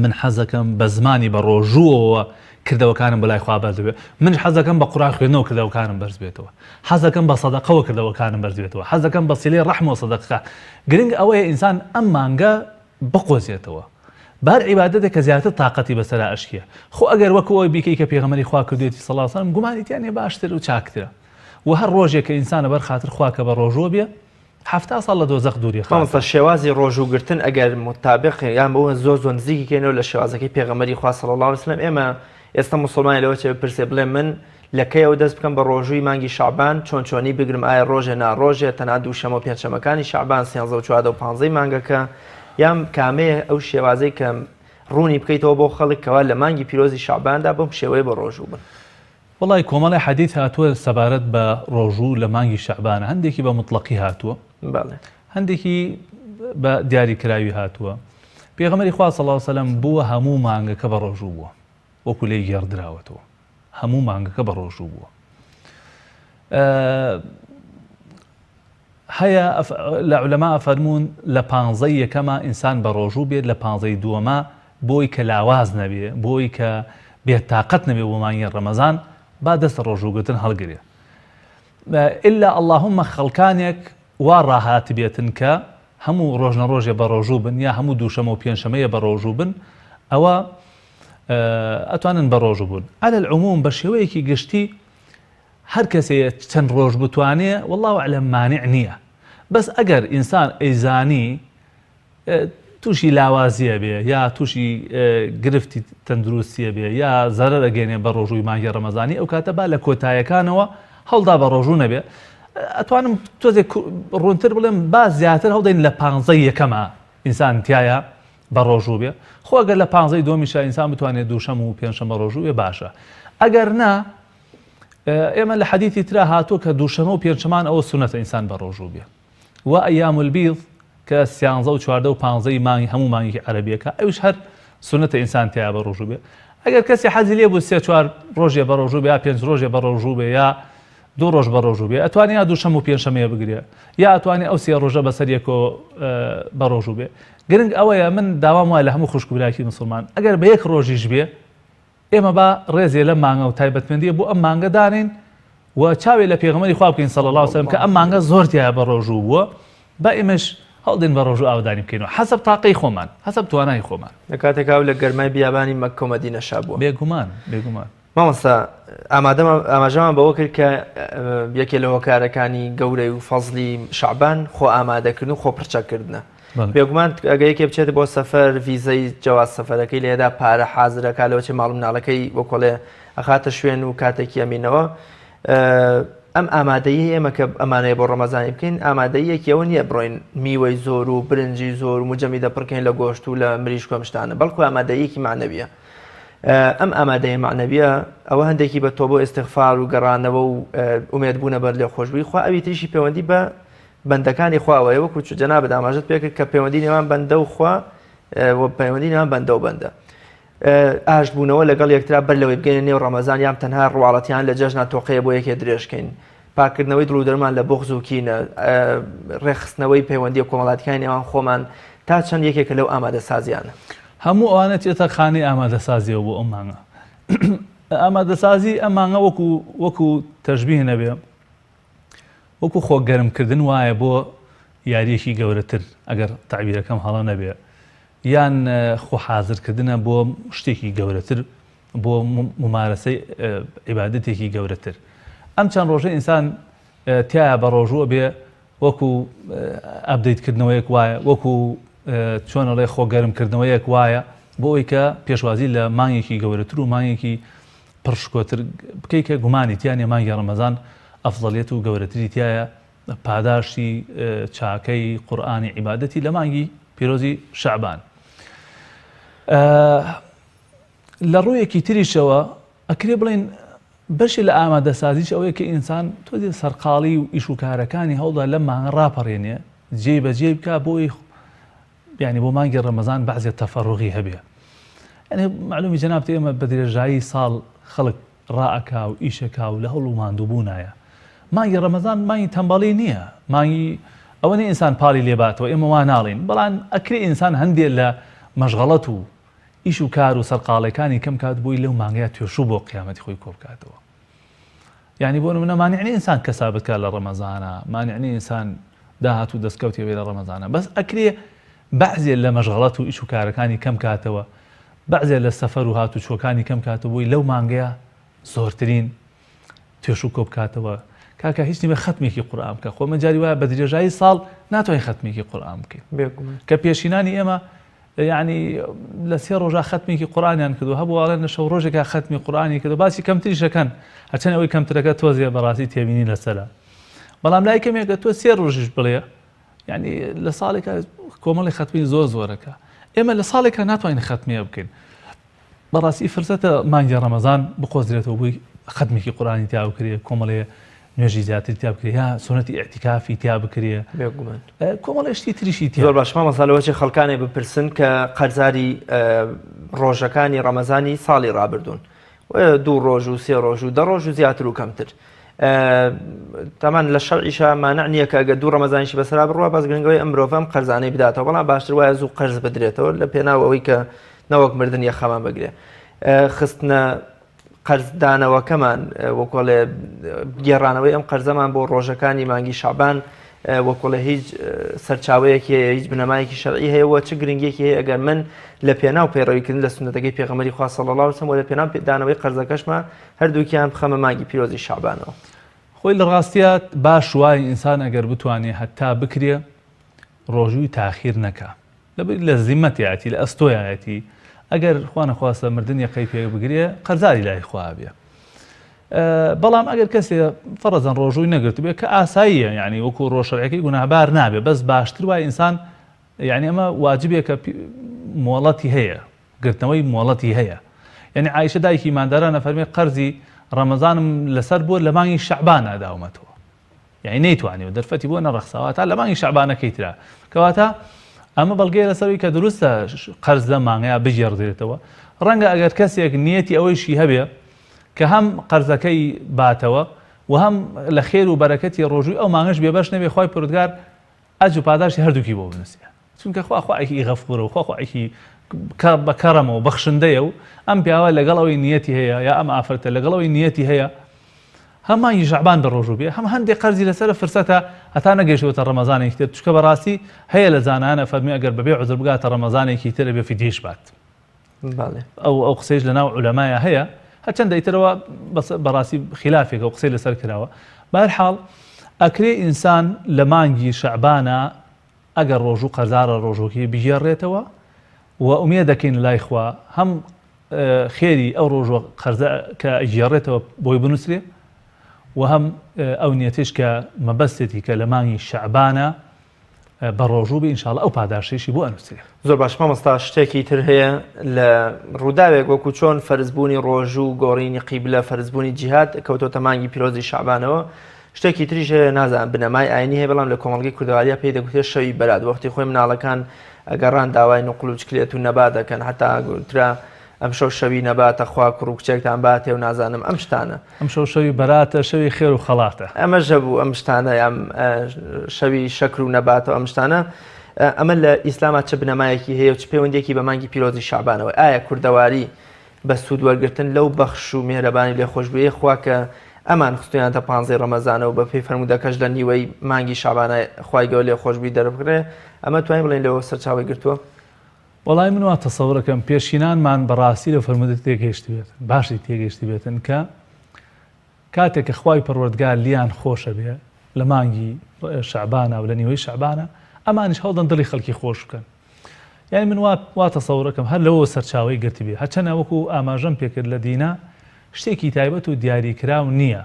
من حەزەکەم بە زمانی بە ڕۆژووەوە کردەوەکانم بەلای خوا بەرز بێت، من حەزەکەم بە قورئان خوێندنەوە کردەوەکانم بەرز بێتەوە، حەزەکەم بە سەدەقەوە کردەوەکانم بەرز بێتەوە، حەزەکەم بە سیلەی ڕەحم و سەدەقە. گرنگ ئەوەیە ئینسان ئەم مانگە بقۆزێتەوە. بار عیبادەتێک کە زیاتر تااقەتی بەسەرا ئەشکیە. خۆ ئەگەر وەکو ئەوەی بیکەی کە پێغەمبەری خوا کردوێتی صلی الله علیه و سلم گومانیتیانێ باشتر و چاکترە. و هەر ڕۆژێک کە ئینسانە بەر خاتر خوا کە بە ڕۆژوە بێ 70 ساڵ لە دۆزەخ دووری خاڵ. شێوازی ڕۆژوگرتن ئەگەر مطابق یان بەوە زۆر نزیکی کێنەوە لە شێوازەکەی پێغەمبەری خوا صلی الله علیه و سلم، ئێمە ئێستا مسلمانی لەوە چێ بپرسێ بڵێ من لە کەیەوە دەست بکەم بە ڕۆژووی مانگی شعبان چۆنی بگرم، ئایا ڕۆژێ ناڕۆژێ تەنها دووشەمە و پێنجشەمەکانی شعبان 13 و 14 و 15 مانگەکە، یان کامەیە ئەو شێوازەی کە ڕوونی بکەیتەوە بۆ خەڵک کەوا لە مانگی پیرۆزی شعباندا بەم شێوەیە بە ڕۆژوو بن. وڵی کۆمەڵی حەدیث هاتووە سەبارەت بە ڕۆژوو لە مانگی شعبانە، هەندێکی بە مطلقی هاتووە، هەندێکی بە دیاریکراوی هاتووە. پێغەمبەری خوا صلی الله علیه و سلم بووە هەموو مانگەکە بە ڕۆژوو بووە، وەکو لێی گێڕدراوەتەوە، هەموو مانگەکە بە ڕۆژوو بووە. هەیە لە عولەما فەرموون لە 15 یەکەمە ئینسان بە ڕۆژوو بێت، لە 15 دووەمە بۆی کە لاواز نەبێ، بۆی کە بێتاقەت نەبێ بۆ مانگی ڕەمەزان با دەستە ڕۆژوگرتن هەڵگرێ. ئللا اللهم خەڵکانێک وا ڕاهات بێتن کە هەموو ڕۆژنە ڕۆژێ بە ڕۆژوو بن یا هەموو دووشەمە و پێنجشەمەیە بە ڕۆژوو بن، ئەوە ئەتوانن بە ڕۆژوو بوون. عەلە العوموم بە شێوەیەکی گشتی هەر کەسێ چەند ڕۆژ بتوانێ والله ئەعلەم مانع نییە. بەس ئەگەر ئینسان ئەیزانی تووشی لاوازیە بێ یا تووشی گرفتی تەندروستیە بێ یا زەرەر ئەگەێنێ بە ڕۆژووی مانگی ڕەمەزانی، ئەو کاتە با لە کۆتاییەکانەوە هەڵدا بە ڕۆژوو نەبێ. ئەتوانم تۆزێک ڕوونتر بڵێم با زیاتر هەڵدەین لە 15 یەکەمە ئینسان تایە بە ڕۆژوو بێ. خۆ ئەگەر لە 15 دووەمیشە ئینسان بتوانێت دووشەم و پێنجشەمە ڕۆژوو بێ باشە. ئەگەر نا ئێمە لە حەدیثی ترا هاتووە کە دووشەمە و پێنجشەمان ئەوە سونەتە ئینسان بە ڕۆژوو بێ. و ئەیام البیض کە 13 و 14 و 15 مانگی هەموو مانگی عەرەبیەکە ئەوش هەر سونەتە ئینسان تیا بە ڕۆژوو بێ. ئەگەر کەسی حەزی لێ بوو 3-4 ڕۆژێ بە ڕۆژوو بێ یا 5 ڕۆژێ بە ڕۆژوو بێ یا 2 ڕۆژ بە ڕۆژوو بێ، ئەتوانێت یا دووشەمە و پێنجشەمەیە بگرێ یا ئەتوانێت ئەو 3 ڕۆژە بەسەر یەکەوە بە ڕۆژوو بێ. گرنگ ئەوەیە من داوام وایە لە هەموو خوشکبراکی مسلمان ئەگەر بە یەک ڕۆژیش بێ ئێمە با ڕێزێ لە مانگە و تایبەتمەندیە بۆ ئەم مانگە دانین و چاوێ لە پێغەمبەری خوا بکەین صلی الله علیه و سلم کە ئەم مانگە زۆر تایە بە ڕۆژوو بووە، با ئێمەش هەڵدێن بە ڕۆژوو ئاودانی بکەینەوە حەسەب تاقەی خۆمان، حەسەب توانای خۆمان. لە کاتێکاو لە گەرمای بیابانی مەککە و مەدینە شابووە. بێگومان مامۆستا ئاماژەمان بەوە کرد کە یەکێ لە هۆکارەکانی گەورەی و فەزلی شەعبان خۆ ئامادەکردن و خۆ پرچەکردنە. بێگومان ئەگە یەکێ بچێت بۆ سەفەر ڤیزەی جواز سەفەرەکەی لێدا پارە حازرەکە لەوە چێ ماڵ مناڵەکەی بۆ کۆڵێ ئەخاتە شوێن و کاتێکی ئەمینەوە. ئەم ئامادەیی ئێمە کە ئەمانەیە بۆ ڕەمەزانی بکەین ئامادەیەکیەوە نییە بڕۆین میوەی زۆر و برنجی زۆر و مجەمی دەپڕکەین لە گۆشت و لە مریش کۆمشتانە، بەڵکو ئامادەیەکی معنەویە. ئەم ئامادەیە معنەویە ئەوە هەندێکی بە تۆ بۆ ئیستیغفار و گەڕانەوە و ئومێدبوونە بەر لێ خۆشببووی خوا ئەوی تریشی پەیوەندی بە بەندەکانی خواوەیە وەکو جەنابەت ئاماژەت پێ کرد کە پەیوەندی نێوان بەندە و خوا پەیوەندی نێوان بەندە و بەندە. ئاشتبوونەوە لەگەڵ یەکترا بەر لەوەی بگەینە نێو ڕەمەزان یان تەنها ڕواڵەتیان لە جەژنا تۆقەیە بۆ یەکێ درێژکەین. پاکردنەوەی دڵ و دەرمان لە بۆغز و کینە، ڕێخستنەوەی پەیوەندی کۆمەڵاتیەکانی نێوان خۆمان تا چەند یەکێکە لەو ئامادە سازیانە. هەموو ئەوانە چێتە خانەی ئامادەسازیەوە بۆ ئەم مانگە. ئامادەسازی ئەم مانگە وەکو تەشبیه نەبێ، وەکو خۆگەرمکردن وایە بۆ یاریەکی گەورەتر ئەگەر تعبیرەکەم هەڵە نەبێ، یان خۆ حازرکردنە بۆ شتێکی گەورەتر، بۆ ممارەسەی عیبادەتێکی گەورەتر. ئەم چەند ڕۆژە ئینسان تایە بە ڕۆژوە بێ وەکو ئەپدەیتکردنەوەیەک وایە، وەکو چۆنەڵێ خۆگەرمکردنەوەیەک وایە بۆ ئەوەی کە پێشوازی لە مانگێکی گەورەتر و مانگێکی پڕشکۆتر بکەی کە گومانی تیانێ مانگی ڕەمەزان ئەفضەلیەت و گەورەتری تایە پاداشی چاکەی قورئانی عیبادەتی لە مانگی پیرۆزی شەعبان. لە ڕوویەکی تریشەوە ئەکرێ بڵێن بەشی لە ئامادەسازیش ئەوەیە کە ئینسان تۆ سەرقاڵی و ئیش و کارەکانی هەوڵدا لەم مانگە ڕاپەڕێنێ جێبەجێ بکە بۆی یعنی بۆ مانگی ڕەمەزان بەعزێ تەفەڕوغی هەبێ. یعنی معلومی جەناب ئێمە بە درێژایی ساڵ خەڵک ڕائەکا و ئیشەکا و لە هەوڵ و ماندووبوونایە. مانگی ڕەمەزان مانگی تەمبەڵی نییە، مانگی ئەوە نێ ئینسان پاڵی لێباتەوە، ئێمە وا ناڵین، بەڵام ئەکرێ ئینسان هەندێک لە مەشغەڵەت و ئیش و کار و سەرقاڵەکانی کەم کات بووی لەو مانگەیە توێشوو بۆ قیامەتی خۆی کۆ بکاتەوە. یعنی بۆ نمونە مانیعنی ئینسان کەسابەت کار لە ڕەمەزانە، مانیعنی ئینسان داهات و دەستکەوتێ لە ڕەمەزانە، بەس ئەکرێ بەعزێ لە مەشغەڵەت و ئیش و کارەکانی کەم کاتەوە، بەعزێ لە سەفەر و هات و چۆکانی کەم کاتەوە بووی لەو مانگەیە زۆرترین توێشوو کۆ بکاتەوە. کاکە هیچ نیمە ختمێکی قورئان بکە. خۆمە جاری وایە بە درێژایی ساڵ ناتوانین ختمێکی قورئان بکەین کە پێشینانی ئێمە یعنی لە سێ ڕۆژە ختمێکی قورئانیان کردو، هەبووڵێن لە شەو ڕۆژێکا ختمی قورئانی کردو، باسی کەمتریشەکەن هەرچەند ئەوەی کەمترەکە تۆزیە بەڕاستی تێبینی لەسەرە. بەڵام لای کەمێکە تۆ سێ ڕۆژیش بڵێ یعنی لە ساڵێکە کۆمەڵی ختمی زۆر زۆرەکە، ئێمە لە ساڵێکە ناتوانین ختمیە بکەین. بەڕاستی فرسەتە مانگی ڕەمەزان بخۆزرێتەوە بووی ختمێکی قورئانی تیا بکرێ، کۆمەڵێ نوێژی زیاتر تیا بکرێ، یا سنەتی ئیعتیکافی تیا بکرێ، کۆمەڵی شتی تریشی تیا. زۆر باش مامەسالەوەی خەڵکانێ بپرسن کە قەرزاری ڕۆژەکانی ڕەمەزانی ساڵی ڕابردوون، دوو ڕۆژ و سێ ڕۆژ و دە ڕۆژ و زیاتر و کەمتر. تامان لە شەرعیشە مانع نییە کە ئەگە دوو ڕەمەزانیشی بەسەرا بڕوە باز گرنگەوەی ئەم مرۆڤەم قەرزانەی بداتەوە، بەڵام باشتر وایە زوو قەرز بدرێتەوە لە پێناوەوەی کە نەوەک مردن یەخەمان بگرێ. خستنە قەرزدانەوەکەمان وەکۆڵێ گێڕانەوەی ئەم قەرزەمان بۆ ڕۆژەکانی مانگی شەعبان وەکۆڵێ هیچ سەرچاوەیەکی هیچ بنەمایەکی شەرعی هەیەەوە چ گرنگێکی هەیە ئەگەر من لە پێناو پەیڕەویکردن لە سنەتەکەی پێغەمبەری خوا صلی الله علیه و سلم و لە پێناو دانەوەی قەرزەکەشمە هەردووکیان بخەمە مانگی پیرۆزی شەعبانەوە. خۆی لە ڕاستیات باش وای ئینسان ئەگەر بتوانێت هەتا بکرێ ڕۆژووی تاخیر نەکا لە زیمەتیەتی لە ئەستۆیەتی، ئەگەر خوا نەخواستە مردن یەقەی پێ بگرێ قەرزاری لای خوا بێ. بەڵام ئەگەر کەسێ فەرەزەن ڕۆژووی نەگرت بێ کە ئاساییە، یعنی وەکو ڕۆژشەرعەکەی گوناهبار نابێ، بەس باشتر وای ئینسان یعنی ئەمە واجبێ کە مۆڵەتی هەیە، گرتنەوەی مۆڵەتی هەیە. یعنی عایشە دایکی ماندارانە فەرمێ قەرزی ڕەمەزانم لەسەر بۆ لە مانگی شەعبان ئەداومەتەوە، یعنی نەیتوانی و دەرفەتی بۆ نەڕەخساوە تا لە مانگی شەعبانەکەی ترا، کەواتە ئەمە بەڵگەیە لەسەروی کە دروستە قەرز لە مانگەیە بژێڕدرێتەوە. ڕەنگە ئەگەر کەسێک نیەتی ئەوەیشی هەبێ کە هەم قەرزەکەی باتەوە و هەم لە خێر و بەرەکەتی ڕۆژووی ئەو مانگەش بێبەش نەبێ، خوای پروردگار ئەجر و پاداشی هەردووکی بۆ بنووسێ، چونکە خوا خوایەکی غەفوورە و خوا خوایەکی بە کەڕەمەوە بەخشندەیە و ئەم پیاوە لەگەڵ ئەوەی نیەتی هەیە یا ئەم ئافرەتە لەگەڵ ئەوەی نیەتی هەیە هەم مانگی شەعبان بە ڕۆژوو بێ، هەم هەندێک قەرزی لەسەر فرسەتە هەتا نەگەیشتوەتە ڕەمەزانێکی تر، چونکە بەڕاستی هەیە لە زانانە فەرمی ئەگەر بەبێ عوزر بگاتە ڕەمەزانێکی تر بێ فیدیەش بات. ئەو قسەیش لەناو عولەمایە هەیە، هەچەندە ئیترەوە بەڕاستی خلافێکە و قسەی لەسەر کراوە. بەهەرحاڵ ئەکرێ ئینسان لە مانگی شەعبانە ئەگەر ڕۆژ و قەرزارە ڕۆژۆکی بژێڕێتەوە و ئومێد دەکەین لای خوا هەم خێری ئەو ڕۆژ کە ئەگێڕێتەوە بۆی بنووسێ و هەم ئەو نیەتش کە مەبەستێتی کە لە مانگی شەعبانە بە ڕۆژوو بێ ئینشاڵڵا ئەو پاداشتێکی بۆ ئەنووسێ. زۆر باش مامۆستا شتێکی تر هەیە لە ڕووداوێک وەکو چۆن فەرزبوونی ڕۆژوو گۆڕینی قیبلە فەرزبوونی جیهاد کەوتۆتە مانگی پیرۆزی شەعبانەوە شتێکی تریش نازانم بنەمای ئاینی هەیە بەڵام لە کۆمەڵگەی کوردەواریە پێی دەگوتێت شەوی بەرات وەختی خۆی مناڵەکان ئەگەڕان داوای نوقل و چکلێت و نەبات دەکەن هەتا گوترا ئەم شەو شەوی نەباتە خوا کوڕ و کچێکتان باتێ و نازانم ئەم شتانە ئەم شەو شەوی بەراتە شەوی خێر و خەڵاتە ئەمە ژەبوو ئەم شتانە ئەم شەوی شەکر و نەباتەوە ئەم شتانە ئەمە لە ئیسلاما چه بنەمایەکی هەیە و چ پەیوەندێکی بە مانگی پیرۆزی شەعبانەوە ئایا کوردەواری بە سوود وەرگرتن لەو بەخش و میهرەبانی لێخۆشبوویی خوا کە ئەمان خستویانتە 15 ڕەمەزانەوە بە پێی فەرمودەکەش لە نیوەی مانگی شەعبانە خوای گەورە لێخۆشبووی دەربکرێ ئەمە توانین بڵێن لەوە سەرچاوی گرتووە؟ وەڵای من وا تەسەوڕەکەم پێشینانمان بەڕاستی لە فەرمودە تێگەیشتی بێتن باشی تێگەیشتی بێتن کە کاتێک کە خوای پەروەردگار لیان خۆشە بێ لە مانگی شەعبانە و لە نیوەی شەعبانە ئەمانیش هەڵدەن دڵی خەڵکی خۆش بکەن. یعنی من وا تەسەوڕەکەم هەر لەوە سەرچاوی گرتی بێ هەرچەندە وەکو ئاماژەم پێکرد لە دینە شتێکی تایبەت و دیاریکراو نییە.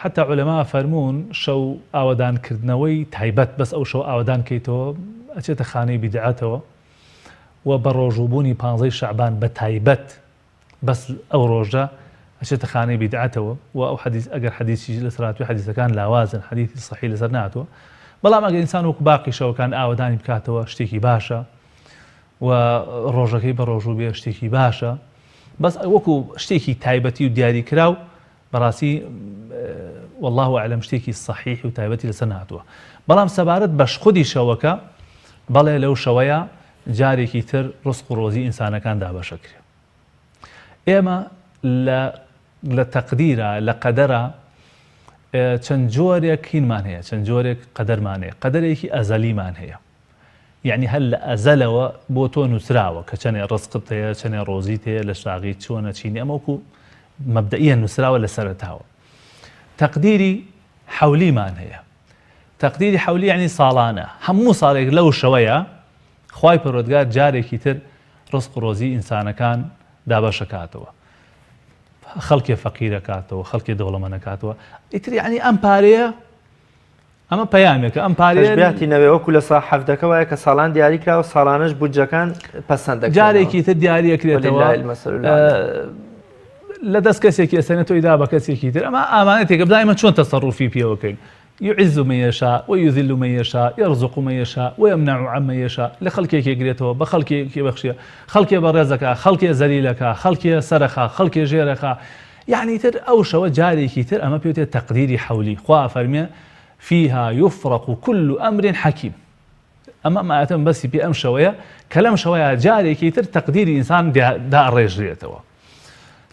حتا عولەما فەرموون شەو ئاوەدانکردنەوەی تایبەت بەس ئەو شەو ئاوەدان کەیتەوە ئەچێتە خانەی بیدعەتەوە و بە ڕۆژوبوونی 15 شەعبان بە تایبەت بەس ئەو ڕۆژە ئەچێتە خانەی بیدعەتەوە و ئەو حەدیث ئەگەر حەدیثی لەسەراتوی حەدیثەکان لاوازن حەدیثی صحیح لەسەر ناتوە بەڵام ئەگەر ئینسان وەکو باقی شەوەکان ئاوەدانی بکاتەوە شتێکی باشە و ڕۆژەکەی بە ڕۆژوو بێ شتێکی باشە بەس وەکو شتێکی تایبەتی و دیاریکراو بەڕاستی والله ئەعلەم شتێکی صحیح و تایبەتی لەسەر ناتوە بەڵام سەبارەت بە خودی شەوەکە بەڵێ لەو شەوەیە جارێکی تر ڕزق و ڕۆزی ئینسانەکان دابەشەکرێ. ئێمە لە تەقدیرە لە قەدەرە چەند جۆرێک هینمان هەیە چەند جۆرێک قەدەرمان هەیە قەدەرێکی ئەزەلیمان هەیە یعنی هەر لە ئەزەلەوە بۆ تۆ نووسراوە کە چەنێ ڕزقت هەیە چەنێ ڕۆزیت هەیە لە شاغی چۆنە چینی ئەمەوەکو مەبدەئیە نووسراوە لە سەرەتاوە. تەقدیری حەولیمان هەیە تەقدیری حەولی یعنی ساڵانە هەموو ساڵێک لەو شەوەیە خوای پەروەردگار جارێکی تر ڕزق و ڕۆزی ئینسانەکان دابەشەکاتەوە خەڵکێ فەقیرەکاتەوە خەڵکی دەوڵەمەندەکاتەوە ئیتر یعنی ئەم پارەیە ئەمە پەیامێکە ئەم پارەیە بیاتی نەوێ وەکو لە سا حەفتەکە وایە کە ساڵان دیاری کراوە ساڵانەش بودجەکان پەسەند دەکرێن جارێکی تر دیاریەکرێتەوە لە دەست کەسێکی ئەسەنێتەوەی دا بە کەسێکی تر ئەمە ئامانەتێکە بدایمە چۆن تەسەڕوفی پێوەکەین يعز من يشاء ويذل من يشاء يرزق من يشاء ويمنع عمن يشاء لخلقك يقريتوا بخلقك يبخشيا خلقك برزك خلقك ذليلك خلقك سرخا خلقك جيرخا يعني تر أو شو جاري كتير أما بيوتي تقديري حولي خوا فرمي فيها يفرق كل أمر حكيم أما ما أتم بس بأم شوية كلام شوية جاري كتير تقديري إنسان دا رجليتوا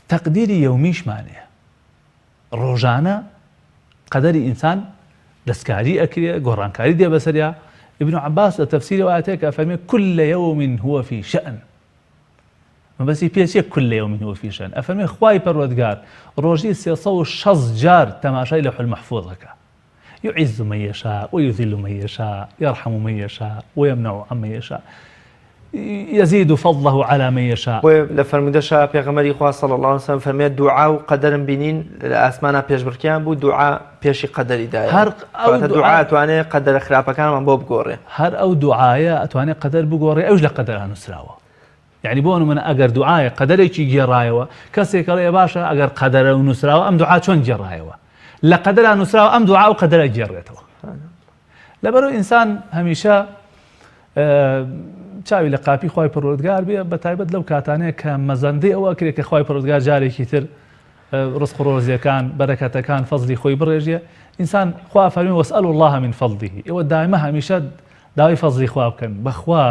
تقديري يوميش معناه روجانا قدري إنسان دسكاري أكريا قرانكاري دي بسريا ابن عباس التفسير وآتيك فهمي كل يوم هو في شأن ما بس يبيش كل يوم هو في شأن أفهمي خواي پروردگار روجي سيصو شز جار تماشي لوح المحفوظ هكا يعز من يشاء ويذل من يشاء يرحم من يشاء ويمنع عمن يشاء يزيد فضله على من يشاء لفرمودشا پیغمبری خدا صلی الله علیه و سلم فرمید دعا و قدر بینین اسمانه پیش برکیان بود دعا پیش قدری دای هر او دعا توانه قدر خراپکان من بو بگوره هر او دعایا توانه قدر بگوره اوج لقدر انسراوه يعني بون من اگر دعاي قدري چي گيرايوا كسي كلي باشا اگر قدر انسراوه ام دعا چون گيرايوا لا قدر انسراوه ام دعا وقدر گيريتوا لبرو انسان هميشه چاوی لە قاپی خوای پەروەردگار بێ بە تایبەت لەو کاتانەیە کە مەزەندەی ئەوە کرێت کە خوای پەروەردگار جارێکی تر ڕزق و ڕۆزیەکان بەرەکەتەکان فەزلی خۆی بڕێژێ ئینسان خوا فەرمێ وەسئەلوا الله من فەضله ئێوە دائما هەمیشە داوای فەزلی خوا بکەن بەخوا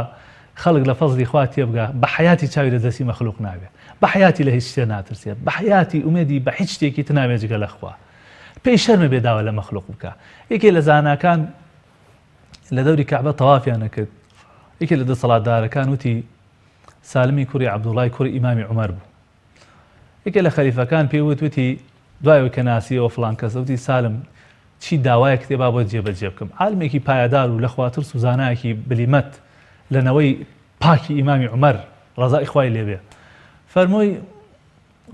خەڵک لە فەزلی خوا تێبگا بە حەیاتی چاوی لە دەستی مەخلوق نابێ بە حەیاتی لە هیچ شتێ ناترسێت بە حەیاتی ئومێدی بە هیچ شتێکی تر نابێت جگە لە خوا پێی شەرمە بێ داوا لە مەخلوق بکە یەکێ لە زاناکان لە دەوری کەعبە تەوافیان نەکرد یەکێ لە دە سەڵاتدارەکان وتی سالمی کوڕی عەبدوڵای کوڕی ئیمامی عومەر بوو یەکێ لە خەلیفەکان پێی وتی دوایەوەی کە ناسیەوە فڵان کەس وتی سالم چی داوایە کتێبا بۆ جێبەجێ بکەم عالمێکی پایدار و لە خواتر سوزانایەکی بلیمەت لەنەوەی پاکی ئیمامی عومەر ڕەزای خوای لێبێ فەرمووی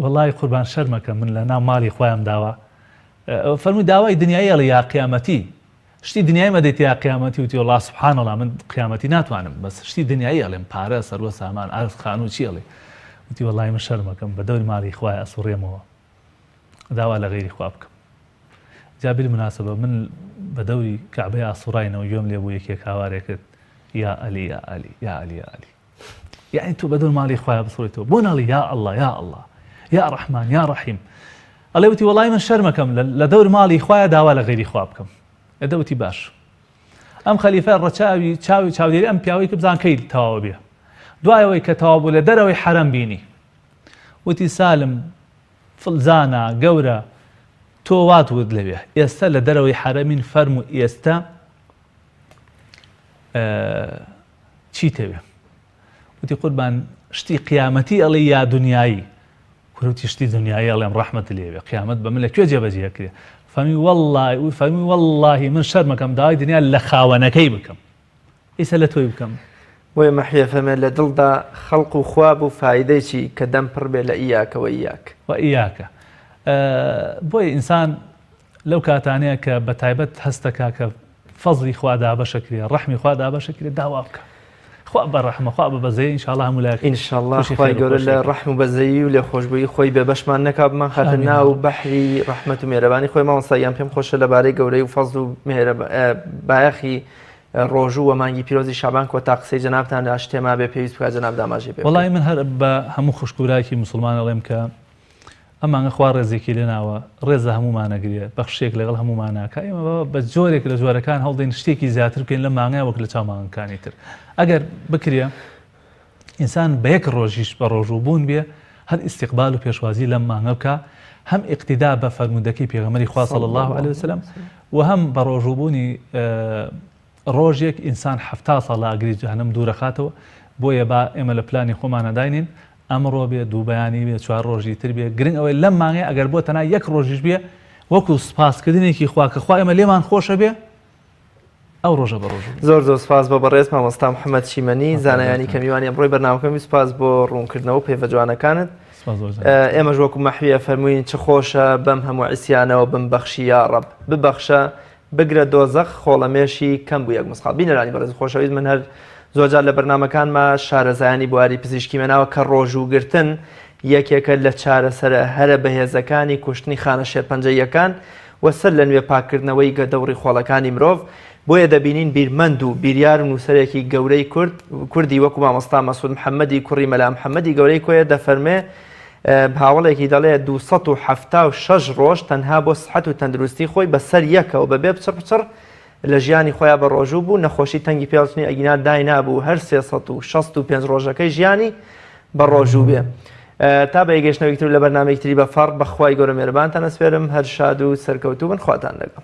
وەڵای قوربان شەرمەکە من لە ناو ماڵی خۆیان داوا فەرمووی داوای دنیای ئەڵێ یا قیامەتی شتی دنیای مەدەیت یا قیامەتی وتی وەڵا سوبحان الله من قیامەتی ناتوانم بەس شتی دنیایی ئەڵێم پارە سەروە سامان ئارز خانوو چی ئەڵێ وتی وەڵای من شەرمەکەم بە دەوری ماڵی خوای ئەسوڕێمەوە داوا لە غەیری خوا بکەم جا بالمناسبە من بە دەوری کەعبەی ئاسوڕاینەوە گوێم لێ بوو یەکێک هاوارێکت یا عەلی یا عەلی یا عەلی یا عەلی یعنی تۆ بە دەوری ماڵی خوای بسوڕیتەوە بۆ ناڵی یا الله یا الله یا ڕەحمان یا ڕەحیم ئەڵێ وتی وەڵای من شەرمەکەم لە دەوری ماڵی خوایە داوا لە غەیری خوا بکەم ئەدەوتی باش ئەم خەلیفە ڕەچاوی چاودێری ئەم پیاوەی کە بزان کەی تەواو بێ دوایەوەی کە تەواو بوو لە دەرەوەی حەرەم بینی وتی سالم فڵزانە گەورە تۆ وات لەوێ ئێستا لە دەرەوەی حەرەمین فەرم و ئێستا چی تەوێ وتی قوربان شتی قیامەتی ئەڵێ یا دنیایی کوروتی شتی دنیایی ئەڵێم ڕەحمەت لێوێ قیامەت بە من لەکوێ جێبەجێ کرێ فەرمی وەڵڵاهی من شەرمەکەم داوای دنیا لە خاوەنەکەی بکەم ئیسە لە تۆی بکەم وی مەحیە فەرمێ لە دڵدا خەڵق و خوا بوو فایدەیەکی کە دەم پڕ بێ لە ئیاکەوە ئیاک و ئیاکە بۆی ئینسان لەو کاتانەیە کە بە تایبەت هەستەکە کە فەزلی خوا دابەشەکرێ ڕەحمی خوا دابەشەکرێ داوا بکە خوا بە ڕەحمە خوا بە بەزەی ئینشاءڵڵا هەموو لایەک ئینشاءڵڵا خوای گەورە لە ڕەحم و بەزەیی و لێ خۆشبووی خۆی بێ بەشمان نەکا بمان خاتە ناو بەحری ڕەحمەت و مێرەبانی خۆی مامۆستاییان پێم خۆشە لەبارەی گەورەی و فەزل و بایەخی ڕۆژوو و مانگی پیرۆزی شعبان کۆ تا قسەی جەنابتان لە شتێما بێ پێویست بکات جەناب داماژێ بێ وەڵای من هەر بە هەموو خوشکورایکی موسڵمان ئەڵێم کە ئەمانگە خوا ڕێزێکی لێناوە ڕێزە هەمومانەگرێ بەخشێک لەگەڵ هەموماناکە ئێمە بە جۆرێک لە جۆرەکان هەڵدەین شتێکی زیاتر بکەین لە مانگای وەک لە چاومانگەکانی تر ئەگەر بکرێ ئینسان بە یەک ڕۆژیش بە ڕۆژووبوون بێ هەر ئیستیقبال و پێشوازی لەم مانگە بکە هەم ئیقتیدا بە فەرموودەکەی پێغەمبەری خوا صلی الله علیه وسلم و هەم بە ڕۆژووبوونی ڕۆژێک ئینسان 70 ساڵ لە ئاگری جەهەنەم دوورەخاتەوە بۆیە با ئێمە لە پلانی خۆمانە داینین ئەمڕۆ بێ دوو بەیانی بێ 4 ڕۆژی تر بێ گرنگ ئەوەی لەم مانگەیە ئەگەر بۆ تەنها یەک ڕۆژیش بێ وەکو سپاسکردنێکی خوا کە خوا ئێمە لێمان خۆشە بێ ئەو ڕۆژە بە ڕۆژ زۆر زۆر سپاس بە بەڕێز مامۆستا محەممەد چیمەنی زانایانی کەمیوانی ئەمڕۆی بەرنامەکەمی سپاس بۆ ڕوونکردنەوە پێوە جوانەکانت ئێمەش وەکو مەحویە فەرمووین چ خۆشە بەم هەموو عیسیانەوە بمبەخشی یا ڕەب ببەخشە بگرە دۆزەخ خۆڵەمێشی کەم بوو یەک مسخال بینەرانی بەڕێز خۆشەویست من هەر زۆرجار لە بەرنامەکانمە شارەزایانی بواری پزیشکی مێناوە کە ڕۆژووگرتن یەکێکە لە چارەسەرە هەرە بەهێزەکانی کوشتنی خانە شێرپەنجەیەکان وەسەر لە نوێ پاکردنەوەی گەدەوڕی خۆڵەکانی مرۆڤ بۆیە دەبینین بیرمەند و بیریار و نووسەرێکی گەورەی کوردی وەکو مامۆستا مەسعود محەممەدی کوڕی مەلا محەممەدی گەورەی کۆیە دەفەرمێ هاوڵێکی دەڵێ 276 ڕۆژ تەنها بۆ سحەت و تەندروستی خۆی بەسەر یەکەوە بەبێ بچڕ لە ژیانی خۆیان بە ڕۆژوو بوو نەخۆشی تەنگی پێڵچنی ئەگینات دای نابوو هەر 365 ڕۆژەکەی ژیانی بە ڕۆژوو بێ تا بە یەگەشتنەوەی تر لە بەرنامەیەکی تری بە فەرق بەخوای گەورە مێرەبانتان ئەسپێرم هەر شاد و سەرکەوتوو بن خواتان لەگەڵ